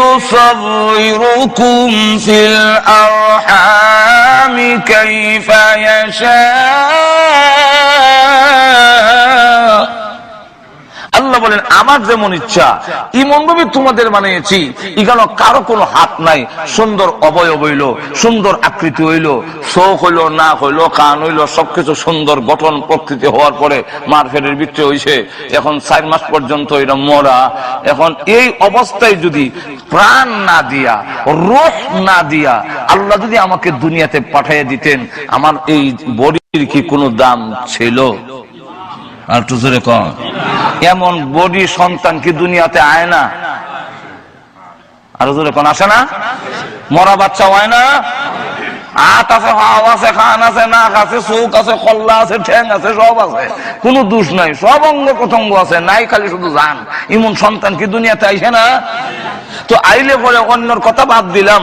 يصوركم في الأرحام كيف يشاء। আল্লাহ বলেন, আমার যেমন ইচ্ছা ইমন ভাবে তোমাদের বানিয়েছি, এখানে কারো কোনো হাত নাই। সুন্দর অবয়ব হইল, সুন্দর আকৃতি হইল, চোখ হইল, নাক হইল, কান হইল, সবকিছু সুন্দর গঠন প্রকৃতি হওয়ার পরে মার ফেরের ভিতরে হইছে, এখন 4 মাস পর্যন্ত এটা মরা। এখন এই অবস্থায় যদি প্রাণ না দিয়া, রূহ না দিয়া আল্লাহ যদি আমাকে দুনিয়াতে পাঠিয়ে দিতেন, আমার এই বডির কি কোনো দাম ছিল? আর তো জোরে কম। এমন বডি সন্তান কি দুনিয়াতে আয় না? আরো জোরে কোন আসে না? মরা বাচ্চা হয় না? হাত আছে, হাও আছে, খান আছে, নাক আছে, চোখ আছে, কল্লা আছে, ঠ্যাং আছে, সব আছে, কোন দোষ নাই, সব অঙ্গ প্রত্যঙ্গ আছে, নাই খালি শুধু জান। এমন সন্তান কি দুনিয়াতে আইসে না? তো আইলে পরে অন্যর কথা বাদ দিলাম,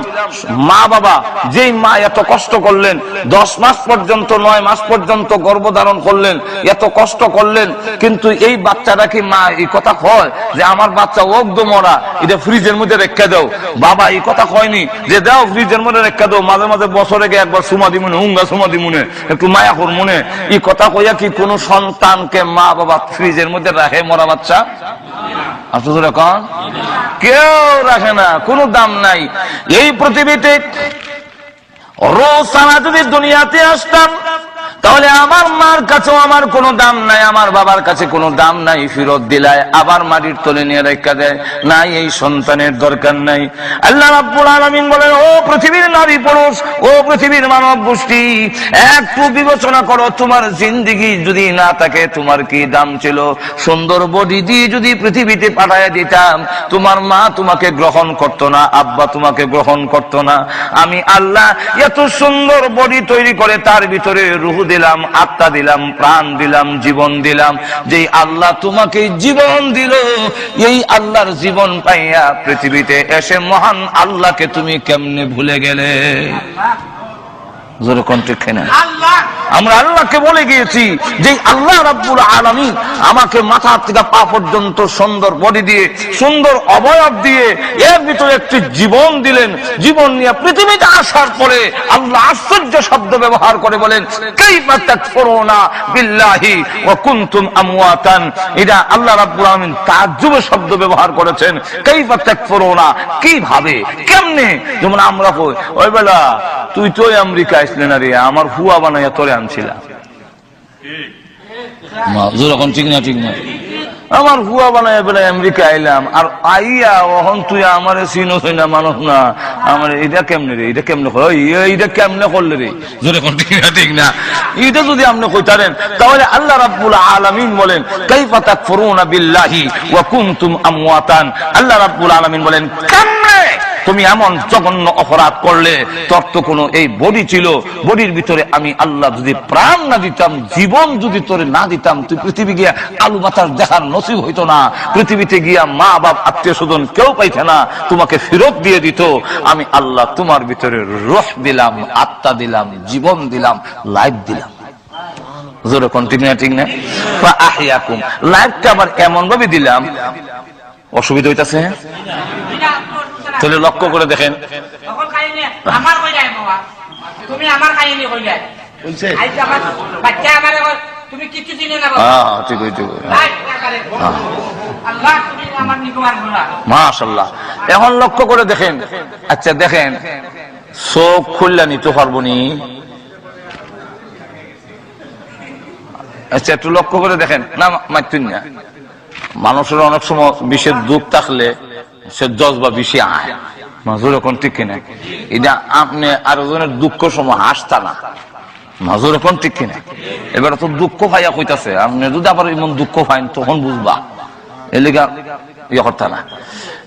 মা বাবা যেই মা এত কষ্ট করলেন, 10 মাস পর্যন্ত 9 মাস পর্যন্ত গর্ভধারণ করলেন, এত কষ্ট করলেন, কিন্তু এই বাচ্চাটা কি মা এই কথা কয় যে আমার বাচ্চা ওগ্দ মরা, এটা ফ্রিজের মধ্যে রেখে দাও? বাবা এই কথা কয়নি যে দাও ফ্রিজের মধ্যে রেখে দাও, মাঝে মাঝে বছরে একবার সুমা দি মনে, হুঙ্গা সুমা দি মনে, একটু মায়া কর মনে, এই কথা কইয়া কি কোন সন্তানকে মা বাবা ফ্রিজের মধ্যে রাখে মরা বাচ্চা? আপনাদের এখন কেউ রাখে না, কোনো দাম নাই। এই পৃথিবীতে রোজ সারা যদি দুনিয়াতে আসতাম তাহলে আমার মার কাছেও আমার কোনো দাম নাই, আমার বাবার কাছে কোনো দাম নাই, ফেরত দিলায় আবার মাটির তলে নিয়ে রেখা দেয়, নাই এই সন্তানের দরকার নাই। আল্লাহ রাব্বুল আলামিন বলেন, ও পৃথিবীর নারী পুরুষ, ও পৃথিবীর মানব গোষ্ঠী, একটু বিবেচনা করো, তোমার জিন্দেগি যদি না থাকে তোমার কি দাম ছিল? সুন্দর বডি দিয়ে যদি পৃথিবীতে পাঠায় দিতাম, তোমার মা তোমাকে গ্রহণ করতো না, আব্বা তোমাকে গ্রহণ করতো না। আমি আল্লাহ এত সুন্দর বডি তৈরি করে তার ভিতরে রূহ দিলাম, আত্মা দিলাম, প্রাণ দিলাম, জীবন দিলাম। যেই আল্লাহ তোমাকে জীবন দিল, এই আল্লাহর জীবন পাইয়া পৃথিবীতে এসে মহান আল্লাহকে তুমি কেমনে ভুলে গেলে? জোরে কোন ঠিক না? আমরা আল্লাহকে বলে গিয়েছি যে আল্লাহ রাব্বুল আলামিন আমাকে মাথা থেকে পা পর্যন্ত সুন্দর বডি দিয়ে, সুন্দর অবয়ব দিয়ে এর ভিতরে একটি জীবন দিলেন। জীবন নিয়ে পৃথিবীতে আসার পরে আল্লাহ আশ্চর্য শব্দ ব্যবহার করে বলেন, কাইফা তাকফুরুনা বিল্লাহি ওয়া কুনতুম আমওয়াতান। এটা আল্লাহ রাব্বুল আলামিন তাজ্জুবের শব্দ ব্যবহার করেছেন। কাইফা তাকফুরুনা, কিভাবে, কেমনে? যেমন আমরা কই, ওই বেলা তুই তো আমেরিকা আসলে না রে, আমার হুয়া বানাইয়া তোরে আনছিলাম। ঠিক না? ঠিক না? আমার হুয়া বানাইয়া বেলা আমেরিকা আইলাম, আর আইয়া ওহন তুই আমার চিনো না, মানুষ না, আমার এটা কেমনে রে, এটা কেমনে এইটা কেমনে করলে রে? জোরে কোন ঠিক না? ঠিক না? এটা যদি আপনি কইতারেন তাহলে আল্লাহ রাব্বুল আলামিন বলেন, কাইফা তাকফুরুনা বিল্লাহি ওয়া কুনতুম আমওয়াতান। আল্লাহ রাব্বুল আলামিন বলেন, কেমনে তুমি এমন জঘন্য অপরাধ করলে? তোর তো কোনো এই বডি ছিল, বডির ভিতরে আমি আল্লাহ যদি প্রাণ না দিতাম, জীবন যদি তোরে না দিতাম, তুই পৃথিবী গিয়া আলু বাতাস দেখার নসিব হইতো না, পৃথিবীতে গিয়া মা বাপ আত্মীয় স্বজন কেউ পাইছে না, তোমাকে ফেরত দিয়ে দিত। আমি আল্লাহ তোমার ভিতরে রূহ দিলাম, আত্মা দিলাম, জীবন দিলাম, লাইফ দিলাম। জোরে কোন ঠিক না? ঠিক না? ফাআহইয়াকুম, লাইফটা আবার এমন ভাবে দিলাম, অসুবিধা হইতাছে? তাহলে লক্ষ্য করে দেখেন, মাশাআল্লাহ। এখন লক্ষ্য করে দেখেন, আচ্ছা দেখেন, চোখ খুললা নিতে পারবো নি? আচ্ছা একটু লক্ষ্য করে দেখেন না, মারতেন না। মানুষের অনেক সময় বিষের দুঃখ থাকলে সে জজবা বেশি আয়, মাজুর এখন ঠিক কিনা? এটা আপনি আরো জনের দুঃখ সময় হাসতা না, মাজুর এখন ঠিক কিনা? এবার তো দুঃখ পাইয়া কইতাছে, আপনি যদি আবার এমন দুঃখ পাইন তখন বুঝবা, এলিগা ইয়ে করতা না।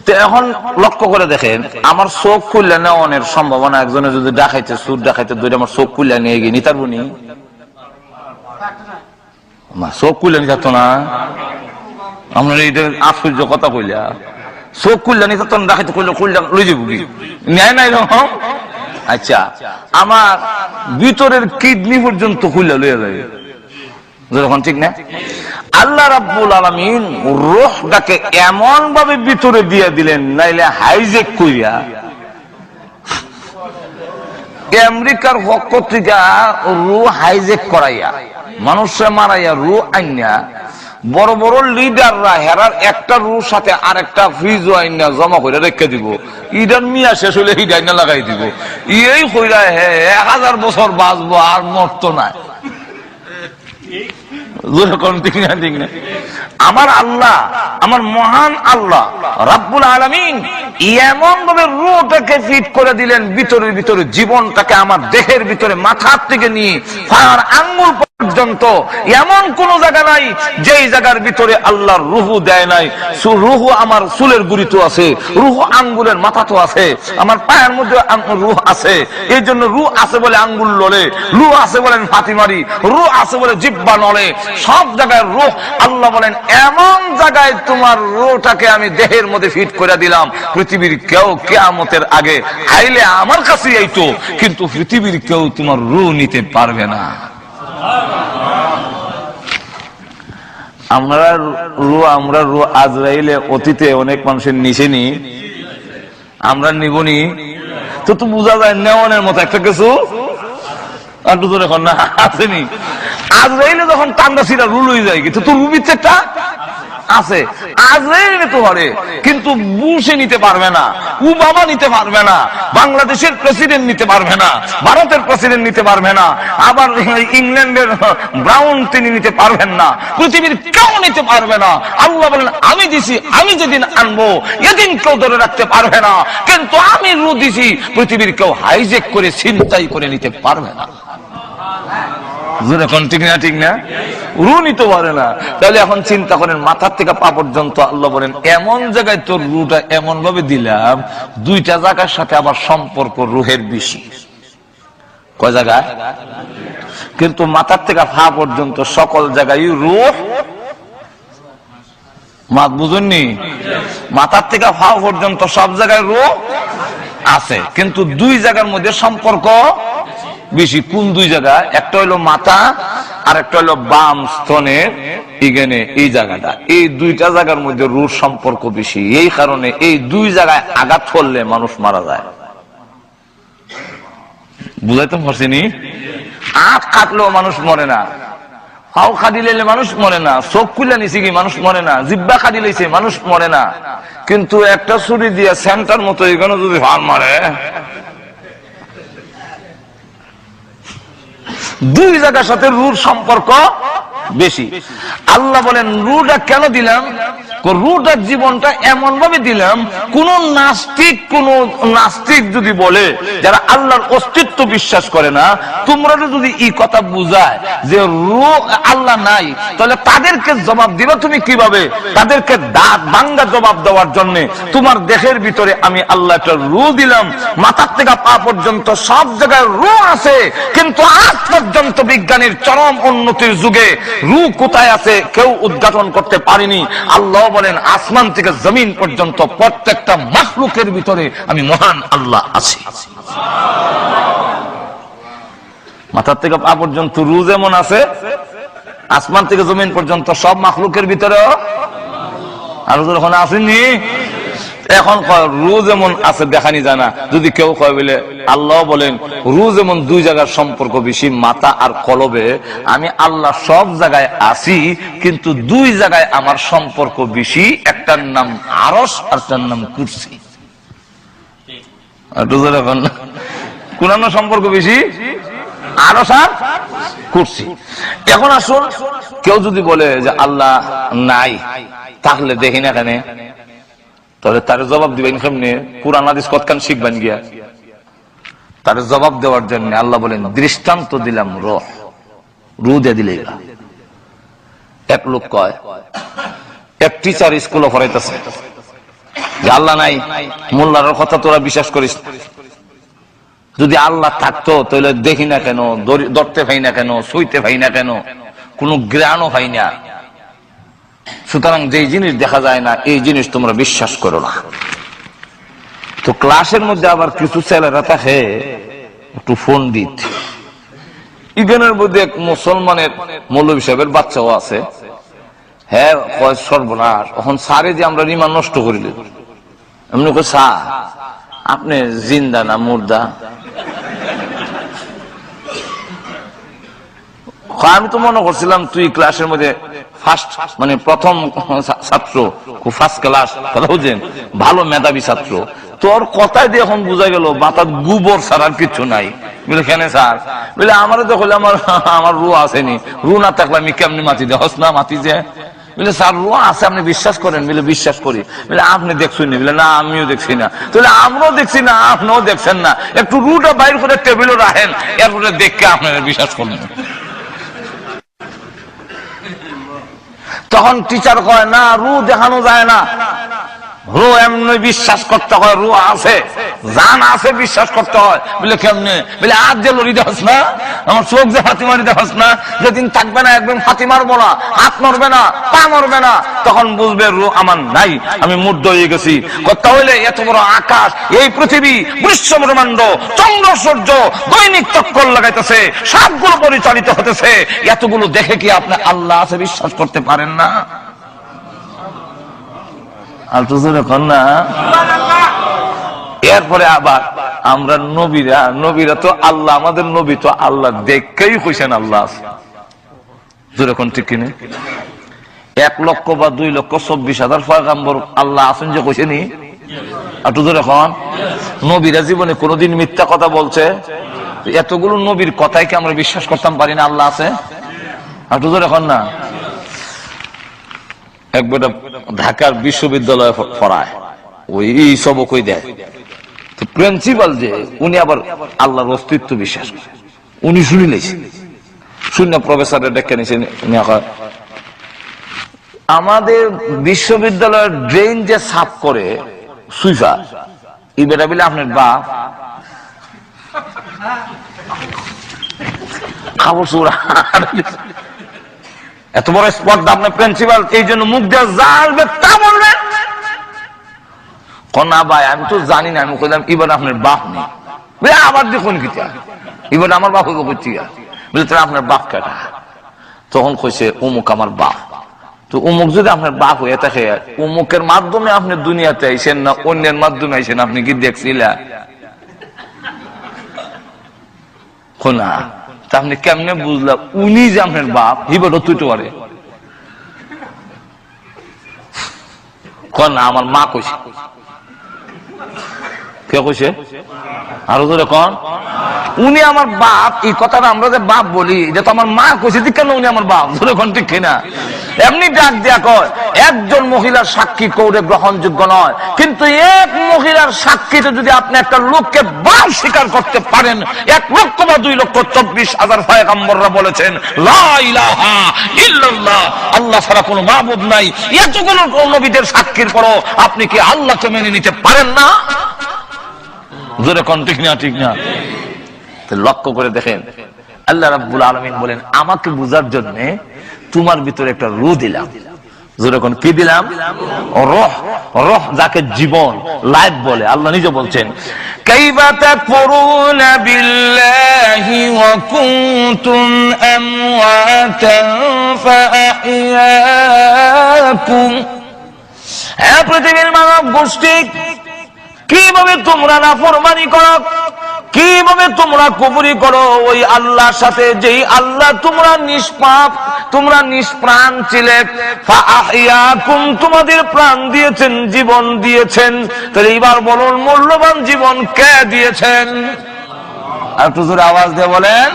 তো এখন লক্ষ্য করে দেখেন, আমার চোখ খুললে নেওয়ানের সম্ভাবনা, একজনে যদি ডাকাইতে সুর ডাকাইতে ধরে আমার চোখ খুললে নিয়ে গিয়ে নিতার বুনি, চোখ খুললে নিত না। আপনার এইটা আশ্চর্য কথা কইলা, চোখ খুললে নিতাম, ডাকাইতে খুললে খুললে লই যাবো কি? নেয় নাই রকম। আচ্ছা, আমার ভিতরের কিডনি পর্যন্ত খুললে লইয়া যায়, যখন ঠিক না? আল্লাহ রাব্বুল আলামিন রূহটাকে এমন ভাবে ভিতরে দিয়ে দিলেন, নাইলে হাইজেক কইরা আমেরিকার পক্ষ থেকে রূহ হাইজেক করাইয়া মানুষে মারাইয়া রূহ আইনা বড় বড় লিডাররা হেরার একটা রূহ সাথে আরেকটা ফ্রিজ আইনা জমা করে রেখে দিব, ইডার মিয়া শেষ হলে হিট আইনা লাগাই দিব, এই কইরা হে 1000 বছর বাঁচবো আর মরতো না। আমার আল্লাহ, আমার মহান আল্লাহ রাব্বুল আলামিন এমন ভাবে রূহটাকে ফিট করে দিলেন, ভিতরের ভিতরে জীবনটাকে আমার দেহের ভিতরে মাথার থেকে নিয়ে পায়ের আঙ্গুল পর্যন্ত এমন কোন জায়গা নাই যেই জায়গার ভিতরে আল্লাহর রূহ দেয় নাই। রূহ আমার চুলের গুড়িতে আছে, রূহ আঙ্গুলের মাথা তো আছে, আমার পায়ের মধ্যে রূহ আছে। এই জন্য রূহ আছে বলে আঙ্গুল লড়ে, রূহ আছে বলেন ফাতি মারি, রূহ আছে বলে জিহ্বা নড়ে, সব জায়গায় রূহ। আল্লাহ বলেন এমন জায়গায় তোমার রূহটাকে আমি দেহের মধ্যে ফিট করে দিলাম, পৃথিবীর কেউ কিয়ামতের আগে আইলে আমার কাছে আইতো, কিন্তু পৃথিবীর কেউ তোমার রূহ নিতে পারবে না। আমরা রূহ আজরাইলে অতীতে অনেক মানুষের নিছেনি, আমরা নিবনি তো তো বোঝা যায় নেওয়ানের মতো একটা কিছু একটু তো এখন না আসেনি। আজরাইলে যখন টান্ডা ছিলা রুল হয়ে যায়, কিন্তু তো রুবিচ্ছেটা আছে, আজরাইল নিতে পারে, কিন্তু বুশে নিতে পারবে না, ওবামা নিতে পারবে না, বাংলাদেশের প্রেসিডেন্ট নিতে পারবে না, ভারতের প্রেসিডেন্ট নিতে পারবে না, আবার ইংল্যান্ডের ব্রাউন তিনি নিতে পারবেন না, পৃথিবীর কেউ নিতে পারবে না। আল্লাহ বলেন আমি দিছি, আমি যেদিন আনবো এদিন কেউ ধরে রাখতে পারবে না, কিন্তু আমি রু দিছি, পৃথিবীর কেউ হাইজেক করে ছিনতাই করে নিতে পারবে না। ঠিক না? ঠিক না? রু নিতে পারে না। তাহলে এখন চিন্তা করেন, মাথার থেকে পা পর্যন্ত আল্লাহ বলেন এমন জায়গায় তোর রুটা এমন ভাবে দিলাম, দুইটা জায়গার সাথে আবার সম্পর্ক রুহের বেশি। কয় জায়গায়? কিন্তু মাথার থেকে পা পর্যন্ত সকল জায়গায় রুহ, মাত বুঝুননি, মাথার থেকে পা পর্যন্ত সব জায়গায় রুহ আছে, কিন্তু দুই জায়গার মধ্যে সম্পর্ক বেশি। কোন দুই জায়গা? একটা হলো মাথা আর একটা হলো বাম স্তনের এখানে এই জায়গাটা, এই দুইটা জায়গার মধ্যে রুর সম্পর্ক বেশি। এই কারণে এই দুই জায়গায় আঘাত করলে মানুষ মারা যায়। বুঝাইতে পারছিনি? আখ কাটলেও মানুষ মরে না, পাও খাদি লাইলে মানুষ মরে না, চোখ খুলে নিছে কি মানুষ মরে না, জিব্বা খাদি লাইছে মানুষ মরে না, কিন্তু একটা ছুরি দিয়ে সেন্টার মতো এখানে যদি হার মারে, দুই জায়গার সাথে রুর সম্পর্ক বেশি। আল্লাহ বলেন রুটা কেন দিলাম? রুটার জীবনটা এমন ভাবে দিলাম, কোন নাস্তিক যদি বলে, যারা আল্লাহর অস্তিত্ব বিশ্বাস করে না, তোমরা যদি এই কথা বুঝায় যে রু আল্লাহ নাই, তাহলে তাদেরকে জবাব দিবা তুমি কিভাবে? তাদেরকে দাঁত ভাঙ্গা জবাব দেওয়ার জন্য তোমার দেহের ভিতরে আমি আল্লাহ একটা রু দিলাম, মাথার থেকে পা পর্যন্ত সব জায়গায় রু আছে, কিন্তু আজ পর্যন্ত বিজ্ঞানের চরম উন্নতির যুগে রু কোথায় আছে কেউ উদ্ঘাটন করতে পারেনি। আল্লাহ বলেন আসমান থেকে জমিন পর্যন্ত প্রত্যেকটা মাখলুকের ভিতরে আমি মহান আল্লাহ আছি। মাথার থেকে পা পর্যন্ত রু যেমন আছে, আসমান থেকে জমিন পর্যন্ত সব মাখলুকের ভিতরে আর যখন আসেনি। এখন রু যেমন আছে দেখানি জানা, যদি কেউ কয় বলে আল্লাহ বলেন রু যেমন দুই জায়গার সম্পর্ক বেশি, মাথা আর কলবে, আমি আল্লাহ সব জায়গায় আছি, কিন্তু দুই জায়গায় আমার সম্পর্ক বেশি, একটার নাম আরশ আর একটার নাম কুরসি। কোন সম্পর্ক বেশি? আরশ আর কুরসি। এখন আসুন, কেউ যদি বলে যে আল্লাহ নাই, তাহলে দেখি না কেন, তাহলে তার জবাব দিবেন কেমনে? কুরআন হাদিস কতখান শিখবেন গিয়া? তার জবাব দেওয়ার জন্য আল্লাহ বলেন দৃষ্টান্ত দিলাম রূহ, রু দিয়ে দিলে। এক লোক কয়, এক টিচার স্কুলে পড়াইতেছে যে আল্লাহ নাই, মোল্লার কথা তোরা বিশ্বাস করিস, যদি আল্লাহ থাকতো তাহলে দেখি না কেন, ধরতে পাই না কেন, ছুঁইতে পাই না কেন, কোন জ্ঞানও পাই না, সুতরাং যে জিনিস দেখা যায় না এই জিনিস তোমরা বিশ্বাস করো না। তো ক্লাসের মধ্যে আবার কিছু ছেলেরা থাকে একটু ফোন দিত, ইগেনের মধ্যে এক মুসলমানের মৌলভী সাহেবের বাচ্চাও আছে, হ্যাঁ কয় সর্বনাশ, এখন সারে যে আমরা রিমান নষ্ট করিল, এমনি কয় স্যার আপনি জিন্দা না মুর্দা? আমি তো মনে করছিলাম তুই ক্লাসের মধ্যে ফার্স্ট, মানে প্রথম ছাত্র, খুব ফার্স্ট ক্লাস, কথা বুঝছেন, ভালো মেধাবী ছাত্র, তোর কথাই দিয়ে এখন বোঝা গেল মাথার গোবর ছাড়া আর কিছু নাই। বলে কেন স্যার? বলে আমারও তো হলে আমার রু আসেনি, রু না থাকলে আমি কেমনি মাটি দে হস না মাটি যে? বলে স্যার রু আছে, আপনি বিশ্বাস করেন? বলে বিশ্বাস করি। বলে আপনি দেখছেন? বলে না আমিও দেখছি না। তাহলে আমরাও দেখছি না, আপনিও দেখছেন না, একটু রুটা বাইর করে টেবিলে রাখেন, এরপরে দেখে আপনারা বিশ্বাস করবেন। তখন টিচার কয় না, রু দেখানো যায় না, রু এমনি বিশ্বাস করতে হয়, রু আছে, জান আছে, বিশ্বাস করতে হয়। বলে কেমনে? বলে আজ যে লড়ি দেখাস না, আমার চোখ যে ফাতি মারি দেখাস না, যেদিন থাকবে না একদম ফাতি মারবো না, হাত নড়বে না, পা নড়বে না, তখন বুঝবে রু আমার নাই, আমি মুগ্ধ হয়ে গেছি। তাহলে এত বড় আকাশ, এই পৃথিবী, বিশ্ব ব্রহ্মাণ্ড, চন্দ্র সূর্য দৈনিক চক্কর লাগাইতেছে, সবগুলো পরিচালিত হতেছে, এতগুলো দেখে কি আপনি আল্লাহ আছে বিশ্বাস করতে পারেন না? এরপরে আবার আমরা নবীরা তো আল্লাহ, আমাদের নবী তো আল্লাহ দেখেই কইছেন আল্লাহ আছে, যেরকম ঠিক কিনে। 1 লক্ষ বা 2,24,000 পয়গম্বর আল্লাহ আছেন যে কইছে নি? একটু ধরে এখন নবীরা জীবনে কোনোদিন মিথ্যা কথা বলছে? এতগুলো নবীর কথাই কি আমরা বিশ্বাস করতাম পারি না আল্লাহ আছে? একটু ধরে এখন না। একবার ঢাকার বিশ্ববিদ্যালয়ে পড়ায়, ওই সবক ওই দেয়, প্রিন্সিপাল যে উনি আবার আল্লাহর অস্তিত্ব বিশ্বাস করে। উনি শুনিলেছে, শূন্য প্রফেসরের ডেকে নিয়েছেন। আমাদের বিশ্ববিদ্যালয়ের ড্রেন যে সাফ করে সুইফার, এই বেটা বিলে আপনার বাপ খাবো চোরা। এত বড় স্পট আপনার প্রিন্সিপাল, এই জন্য মুখ দিয়ে যাবে তা বলবেন না ভাই, আমি তো জানি না। আমি কইলাম এবার আপনার বাপ নেই। আবার দেখুন কি এবার আমার বাপ হইব করছি, বুঝলি আপনার বাপ কেটা? তখন কইছে অমুক আমার বাপ। তো অমুক যদি আপনার বাপ হয়ে থাকে, অমুকের মাধ্যমে আপনি দুনিয়াতে আইসেন না অন্যের মাধ্যমে আইসেন? আপনি কি দেখছিলেন? না, তা আপনি কেমনে বুঝলাম উনি যে আপনার বাপ? হিবর তুই তো পারে না, আমার মা কইছে। কে কইছে? আরো ধরে কন, উনি আমার বাপ। এই কথাটা আমরা যে বাপ বলি, এটা তো আমার মা কইছে, কেন উনি আমার বাপ? ধরে কন ঠিক কিনা? এমনি ডাক দেয়া কয়, একজন মহিলার সাক্ষী কৌরে গ্রহণযোগ্য নয়, কিন্তু এক মহিলার সাক্ষীতে যদি আপনি একটা লোককে বাপ স্বীকার করতে পারেন, 1 লক্ষ বা 2,24,000 পয়গম্বররা বলেছেন লা ইলাহা ইল্লাল্লাহ, আল্লাহ ছাড়া কোনো মাবুদ নাই। এতগুলো নবীদের সাক্ষীর পরও আপনি কি আল্লাহকে মেনে নিতে পারেন না? জোরে কোন ঠিক না? ঠিক না? লক্ষ্য করে দেখেন, আল্লাহ রাব্বুল আলামিন বলেন আমাকে বুঝার জন্য তোমার ভিতরে একটা রূহ দিলাম। জোরে কোন কি দিলাম? রূহ। রূহ যাকে জীবন, লাইফ বলে। আল্লাহ নিজে বলছেন কাইফা তাকফুরুনা বিল্লাহি ওয়া কুনতুম আমওয়াতান ফাআহইয়াকুম। হে পৃথিবীর মানব গোষ্ঠী, কিভাবে তোমরা নাফরমানি করো, কিভাবে তোমরা কুফরি করো ওই আল্লাহর সাথে, যেই আল্লাহ তোমরা নিষ্পাপ, তোমরা নিষ্প্রাণ ছিলে। ফাআহইয়াকুম, তোমাদের প্রাণ দিয়েছেন, জীবন দিয়েছেন। তাহলে এবার বলুন মূল্যবান জীবন কে দিয়েছেন? আর একটু জোরে আওয়াজ দিয়ে বলেন।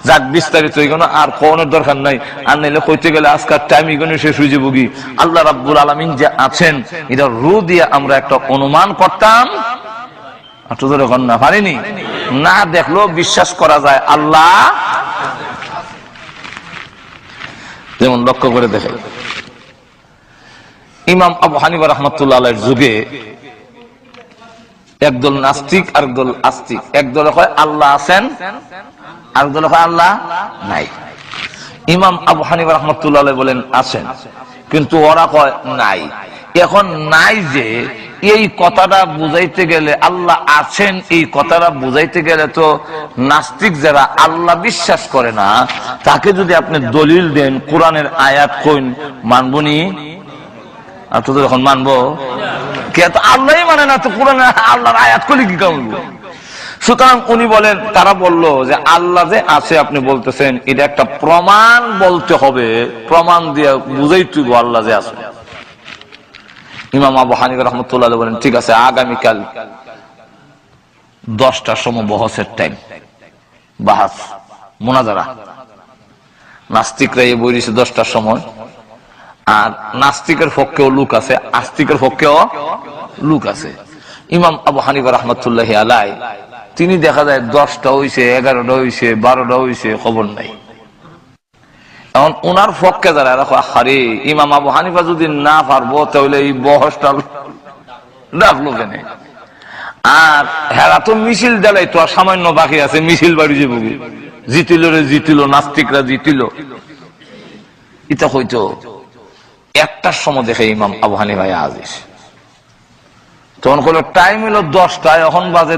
যাক, বিস্তারিত এগুলো আর কোনের দরকার নাই। আর নাইলে কইতে গেলে আজকাল টাইম এগুলো শেষ হয়ে যাবো। কি আল্লাহ রাব্বুল আলামিন যে আছেন, এটা রূহ দিয়ে আমরা একটা অনুমান করতাম, না পারিনি। না দেখলেও বিশ্বাস করা যায় আল্লাহ। যেমন লক্ষ্য করে দেখে, ইমাম আবু হানিফা রাহমাতুল্লাহ আলাইহির যুগে একদল নাস্তিক আর একদল আস্তিক। একদল কয় আল্লাহ আছেন, আরেকদল কয় আল্লাহ নাই। ইমাম আবু হানিফা রাহমাতুল্লাহ আলাইহি বলেন আছেন, কিন্তু ওরা কয় নাই। এখন নাই যে এই কথাটা বুঝাইতে গেলে, আল্লাহ আছেন এই কথাটা বুঝাইতে গেলে তো নাস্তিক যারা আল্লাহ বিশ্বাস করে না, তাকে যদি আপনি দলিল দেন, কোরআনের আয়াত কইন, মানবনি? আর তো যখন মানবো, কে তো আল্লাহই মানে না, তো কোরআনে আল্লাহর আয়াত কইলে কি করব? সুতরাং উনি বলেন, তারা বলল যে আল্লাহ যে আছে আপনি বলতেছেন, এটা একটা প্রমাণ বলতে হবে, প্রমাণ দিয়ে বুঝাইতে হবে আল্লাহ যে আছে। ইমাম আবু হানিফা রাহমাতুল্লাহ আলাইহি বলেন ঠিক আছে, আগামীকাল 10টার সময় বহসের টাইম, বাহাস মুনাজারা। নাস্তিকরা এই বই দিয়েছে 10টার সময়। আর নাস্তিকের পক্ষেও লোক আছে, আস্তিকের পক্ষেও লোক আছে। ইমাম আবু হানিফা রাহমাতুল্লাহি আলাইহি তিনি দেখা যায় 10টা হইছে, 11টা হইছে, 12টা হইছে, খবর নাই। এখন ওনার পক্ষে যারা রাখো, আরে ইমাম আবু হানিফা যদি না পারবো তাহলে এই বহসটা ডাকলো কেন? আর হেরা তো মিছিল দেলাই তো আর সামান্য বাকি আছে, মিছিল বাড়ি যাবো, জিতিল রে জিতিল, নাস্তিকরা জিতিল। এটা হইতো 1টার সময় দেখে ইমাম আবু হানিফা আজিজ, তখন কোনো টাইম হলো 10টা, এখন বাজে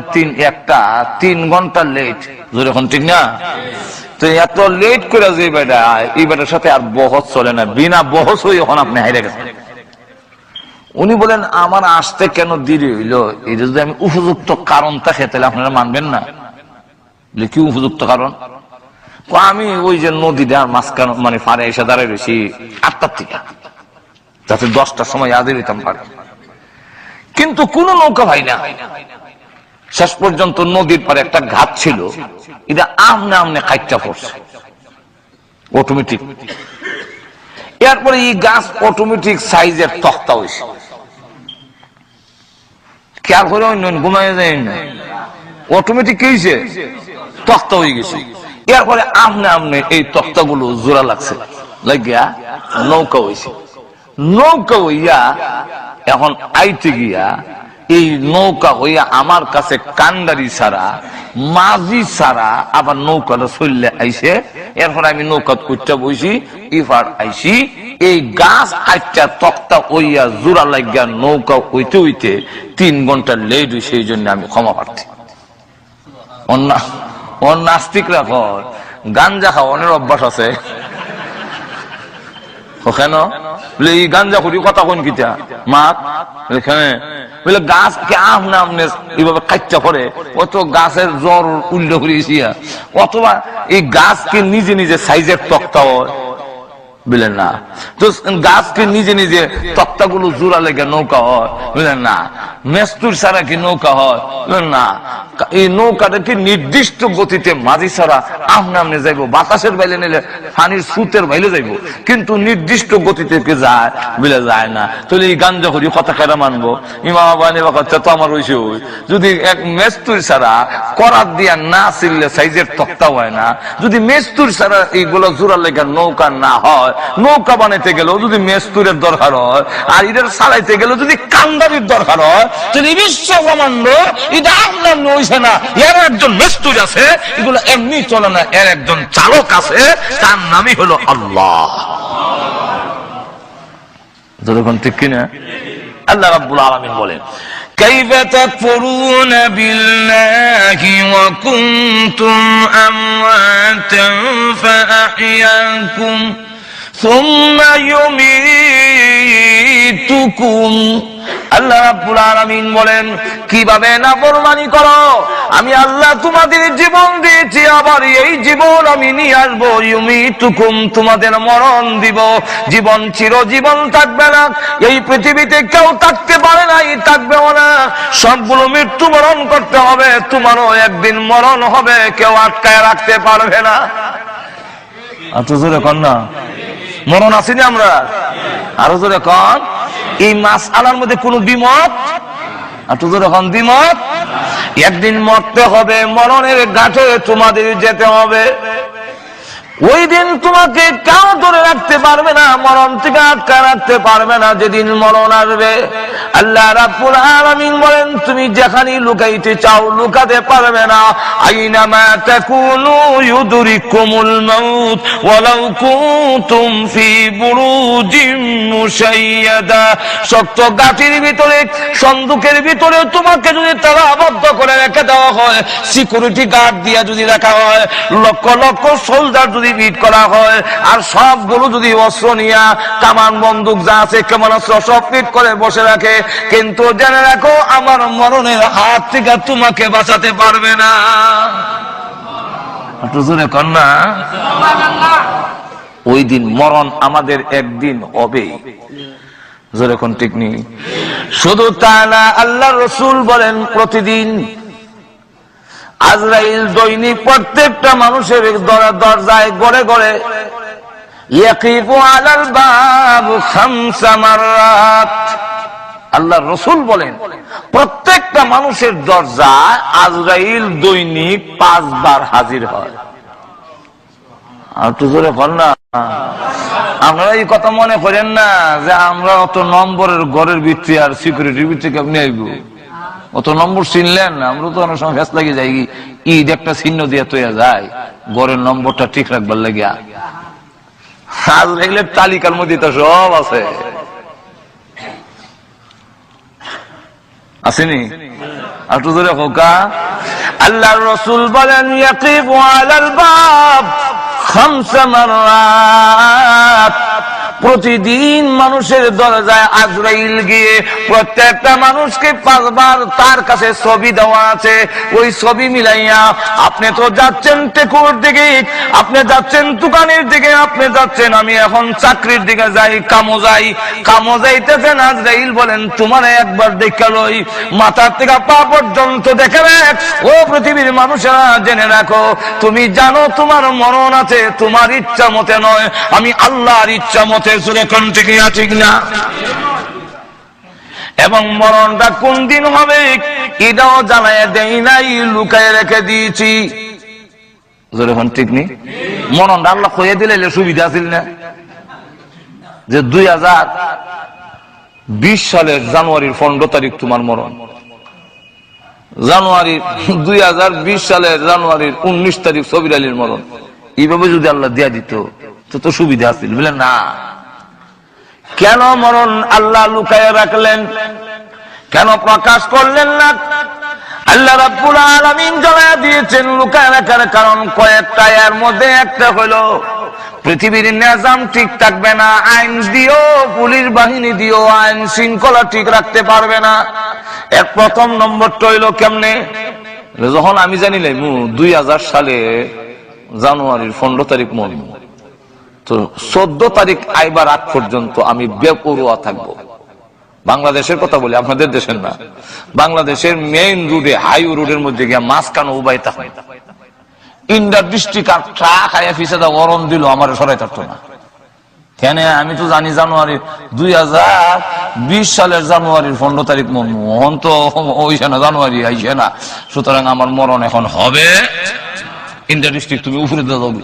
1টা, 3 ঘন্টা লেট। যখন ঠিক না, তো এত লেট করে যে বেটা, এই বেটার সাথে আর বহস চলে না, বিনা বহস হয়ে এখন আপনি হাইরে গেছেন। উনি বলেন আমার আসতে কেন দেরি হইলো, এটা যদি আমি উপযুক্ত কারণ থাকে তাহলে আপনারা মানবেন না। কি উপযুক্ত কারণ? আমি ওই যে নদীটা মাঝখানে মানে পারে এসে দাঁড়াই রয়েছি 8টার থেকে, যাতে 10টার সময় আদে দিতাম পারে, কিন্তু কোন নৌকা ভাই না। শেষ পর্যন্ত নদীর পারে একটা ঘাট ছিল, এটা আমনে আমনে কাইটটা পড়ছে অটোমেটিক। এরপরে এই গাছ অটোমেটিক সাইজের তক্তা হয়েছে, খেয়াল করে অন্য ঘুমাই যায় না, অটোমেটিক কি হয়েছে তক্তা হয়ে গেছে। এরপরে আমনে আমনে এই তক্তাগুলো জোড়া লাগছে, লাগিয়া নৌকা হয়েছে। নৌকা হইয়া এখন আইতে গিয়া এই নৌকা হইয়া আমার কাছে কান্ডারি ছাড়া মাঝি ছাড়া আবার নৌকাটা চললে আইসে। এরপর আমি নৌকা উঠতে বইছি, ইফার আইসি, এই গাছ কাটটা তক্তা হইয়া জোড়া লাগিয়া নৌকা হইতে হইতে 3 ঘন্টা লেট হয়েছে। এই জন্য আমি ক্ষমা প্রার্থী। নাস্তিকরা কর গাঞ্জা খাওয়ানোর অভ্যাস আছে কেন, এই গাঞ্জা করি কথা কোন কিটা মাত এখানে বলে গাছকে আমনে আমনে এইভাবে কাটটা করে, অত গাছের জ্বর উল্টো করেছি, অথবা এই গাছকে নিজে নিজে সাইজের তক্তা হয় বুঝলেন না, তো গাছকে নিজে নিজে তক্তাগুলো জোড়া লেগে নৌকা হয় বুঝলেন না, মেস্তুর ছাড়া কি নৌকা হয় বুঝলেন না, এই নৌকাটা কি নির্দিষ্ট গতিতে মাঝি ছাড়া আমনে আমনে যাইব, বাতাসের বাইলে নিলে পানির সুতের বাইলে যাইব, কিন্তু নির্দিষ্ট গতিতে কে যায় বুঝলে যায় না। তাহলে এই গাঞ্জা করি কথা কেনা মানবো, ইমামা বানি বা কথা তো আমার হয়েছে, যদি এক মেস্তুর ছাড়া করাত দিয়া না ছিললে সাইজের তক্তা হয় না, যদি মেস্তুর ছাড়া এইগুলো জোড়া লেগে নৌকা না হয়, নৌকা বানাইতে গেলেও যদি মেস্তুরের দরকার হয়, আর এদের চালাইতে গেলেও যদি কান্দারির দরকার হয়, তাহলে বিশ্ব ব্রহ্মাণ্ড এটা আপনার হইছে না, এর একজন মেস্তুর আছে, এগুলো এমনি চলে না, এর একজন চালক আছে, তার নামই হলো আল্লাহ। যখন ঠিক কিনা আল্লাহ রাব্বুল আলামিন বলেন, كيف تكفرون بالله وكنتم أمواتا فأحياكم ثم يميتكم। আল্লাহ রাব্বুল আলামিন বলেন, কিভাবে নাফরমানি করো, আমি আল্লাহ তোমাদের জীবন দিয়েছি, আবার এই জীবন আমি নিয়ে আসবো, ইউমিতুকুম তোমাদের মরণ দিব। জীবন চিরজীবন থাকবে না, এই পৃথিবীতে কেউ থাকতে পারে না, থাকবেও না, সবগুলো মৃত্যুবরণ করতে হবে, তোমারও একদিন মরণ হবে, কেউ আটকায় রাখতে পারবে না। এত জোরে কন না, মরণ আসেনি আমরা, আরো জোরে কন। এই মাসআলার মধ্যে কোন দ্বিমত, এত জোরে কন দ্বিমত। একদিন মরতে হবে, মরণের ঘাটে তোমাদের যেতে হবে, ওই দিন তোমাকে কেউ ধরে রাখতে পারবে না, মরণ থেকে আটকা রাখতে পারবে না, যেদিন মরণ আসবে। আল্লাহ রাব্বুল আলামিন বলেন, তুমি যেখানে লুকাইতে চাও লুকাতে পারবে না, আইনামা তাকুনু ইউদরিকুমুল মাউত ওয়ালাউ কুনতুম ফি বুরুজিম মুশাইয়াদা। শক্ত গাটির ভিতরে, সন্দুকের ভিতরে তোমাকে যদি তালাবদ্ধ করে রেখে দেওয়া হয়, সিকিউরিটি গার্ড দিয়ে যদি রাখা হয়, লক্ষ লক্ষ সোলজার যদি বিট করা হয়, আর সবগুলো যদি অস্ত্র নিয়া কামান বন্দুক যা আছে কেমন অস্ত্র সব ফিট করে বসে রাখে, কিন্তু জেনে রাখো আমার মরণের হাত থেকে তোমাকে বাঁচাতে পারবে না। কন্যা ওই দিন মরণ আমাদের একদিন হবে, যেরকম ঠিক নেই। শুধু তা না, আল্লাহ রাসূল বলেন প্রতিদিন আজরাইল দৈনিক প্রত্যেকটা মানুষের দরজায় গড়ে গড়ে ইয়াকিফু আলাল বাব 5 মাররাত। আল্লাহ রাসূল বলেন প্রত্যেকটা মানুষের দরজায় আজরাইল দৈনিক 5 বার হাজির হয়। আর তো জোরে বল না, আপনারা এই কথা মনে করেন না যে আমরা অত নম্বরের ঘরের ভিত্তি আর সিকিউরিটির ভিত্তি কেমনি আইব, অত নম্বর চিনলেন না। আমরা তো অনেক সময় ফেস লাগে যাই, ঈদ একটা চিহ্ন দিয়ে তৈয়া যায় ঘরের নম্বরটা ঠিক রাখবার লাগিয়া। আজরাইলের তালিকার মধ্যে তো সব আছে, আসেনি? আর তো জোরে হোকা। আল্লাহর রাসূল বলেন ইয়াকিফু আলাল বাব 5 মাররাত, প্রতিদিন মানুষের দরজায় আজরাইল গিয়ে প্রত্যেকটা মানুষকে 5 বার তার কাছে ছবি দেওয়া আছে, ওই ছবি মিলাইয়া আপনি তো যাচ্ছেন টেকুর দিকে, আপনি যাচ্ছেন দোকানের দিকে, আপনি যাচ্ছেন আমি এখন চাকরির দিকে যাই, কামো যাইতেছেন। আজরাইল বলেন তোমার একবার দেখে লই, মাথার থেকে পা পর্যন্ত দেখে রাখ। ও পৃথিবীর মানুষেরা জেনে রাখো, তুমি জানো তোমার মরণ আছে, তোমার ইচ্ছা মতে নয়, আমি আল্লাহর ইচ্ছা মতে। ঠিক না? এবং মরণটা কোন দিন হবে এটাও জানায় দেই নাই, লুকায় রেখে দিয়েছি। ঠিক নেই? মরণটা আল্লাহ কইয়ে দিলে সুবিধা ছিল না, যে 2020 সালের জানুয়ারির 15 তারিখ তোমার মরণ, জানুয়ারি 2020 সালের জানুয়ারির 19 তারিখ সবির আলীর মরণ। এইভাবে যদি আল্লাহ দিয়া দিত তো সুবিধা আছিল, বুঝলেন না? কেন মরণ আল্লাহ লুকায় রাখলেন, কেন প্রকাশ করলেন না? আল্লাহ রাব্বুল আলামিন জানায়া দিয়েছেন লুকায় রাখার কারণ কয়েকটা। এর মধ্যে একটা হলো পৃথিবীর নিজাম ঠিক থাকবে না, আইন দিও, পুলিশ বাহিনী দিও, আইন শৃঙ্খলা ঠিক রাখতে পারবে না। এর প্রথম নম্বরটা হইল কেমনে? যখন আমি জানিলাম 2000 সালে জানুয়ারির 15 তারিখ মরব, তো 14 তারিখ আইবার আগ পর্যন্ত আমি বেপরোয়া থাকবো। বাংলাদেশের কথা বলি, আপনাদের দেশের না। বাংলাদেশের মেইন রোডে, হাইওয়ে রোডের মধ্যে গিয়া মাঝখানে উবাই থাকবে, ইন্ডার ডিস্ট্রিক্ট আর ট্রাক আয়া ফিসে গরম দিল আমার সরাই থাকতো না। কেন? আমি তো জানি জানুয়ারি 2020 সালের জানুয়ারির 15 তারিখ মরণ, তো ওইছে না, জানুয়ারি আইছে না, সুতরাং আমার মরণ এখন হবে। ইন্ডার ডিস্ট্রিক্ট তুমি উপরে দিয়ে যাবে।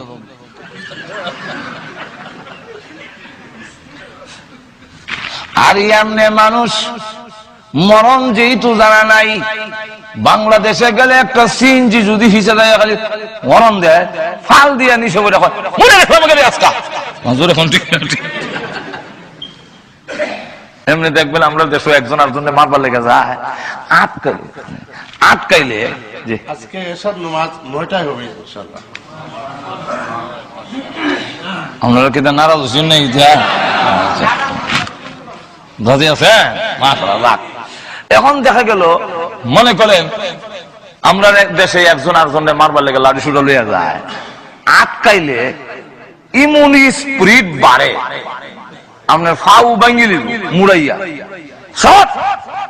আর এমনি মানুষ মরণ যেহেতু জানা নাই, বাংলাদেশে গেলে একটা সিএনজি যদি হিসেবে খালি মরণ দেয়, ফাল দিয়ে নিশে বলে এমনি দেখবেন আমরা দেশে একজন আর জন্য মারবার লেগে যায়, আটকাইলে যে আজকে এসব নামাজ 9টায় হবে ইনশাআল্লাহ। আপনারা কি নারাজ হচ্ছেন না? রাজি আছে? মাশাআল্লাহ। এখন দেখা গেল মনে করেন আমরা দেশে একজন আর জন্য মারবার লেগে লাঠি সুটা লইয়া যায়, আটকাইলে ইমিউনি স্পিরিট বাড়ে, আপনার ফাউ বাঙ্গিলি মুড়াইয়া শট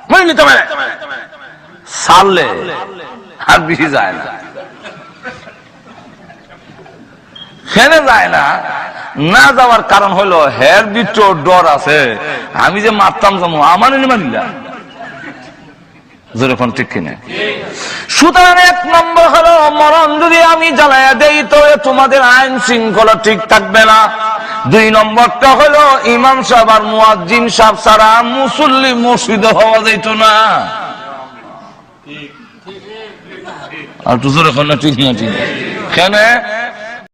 মেরে নিতে পারে, সারলে আর বেশি যায় না, ফেলে যায় না। না যাওয়ার কারণ হলো হের ভিতর ডর আছে, আমি যে মারতাম যাবো আমার মারিলা যেরকম, ঠিক কিনা? সুতরাং 1 নম্বর হলো মরণ যদি আমি জ্বালাইয়া দেই তো তোমাদের আইন শৃঙ্খলা ঠিক থাকবে না। 2 নম্বরটা হলো ইমাম সাহেব আর মুয়াজ্জিন সাহেব ছাড়া মুসল্লি মসজিদে হওয়া যাইত না। আর তো যেরকম না, ঠিক না? ঠিক কেন?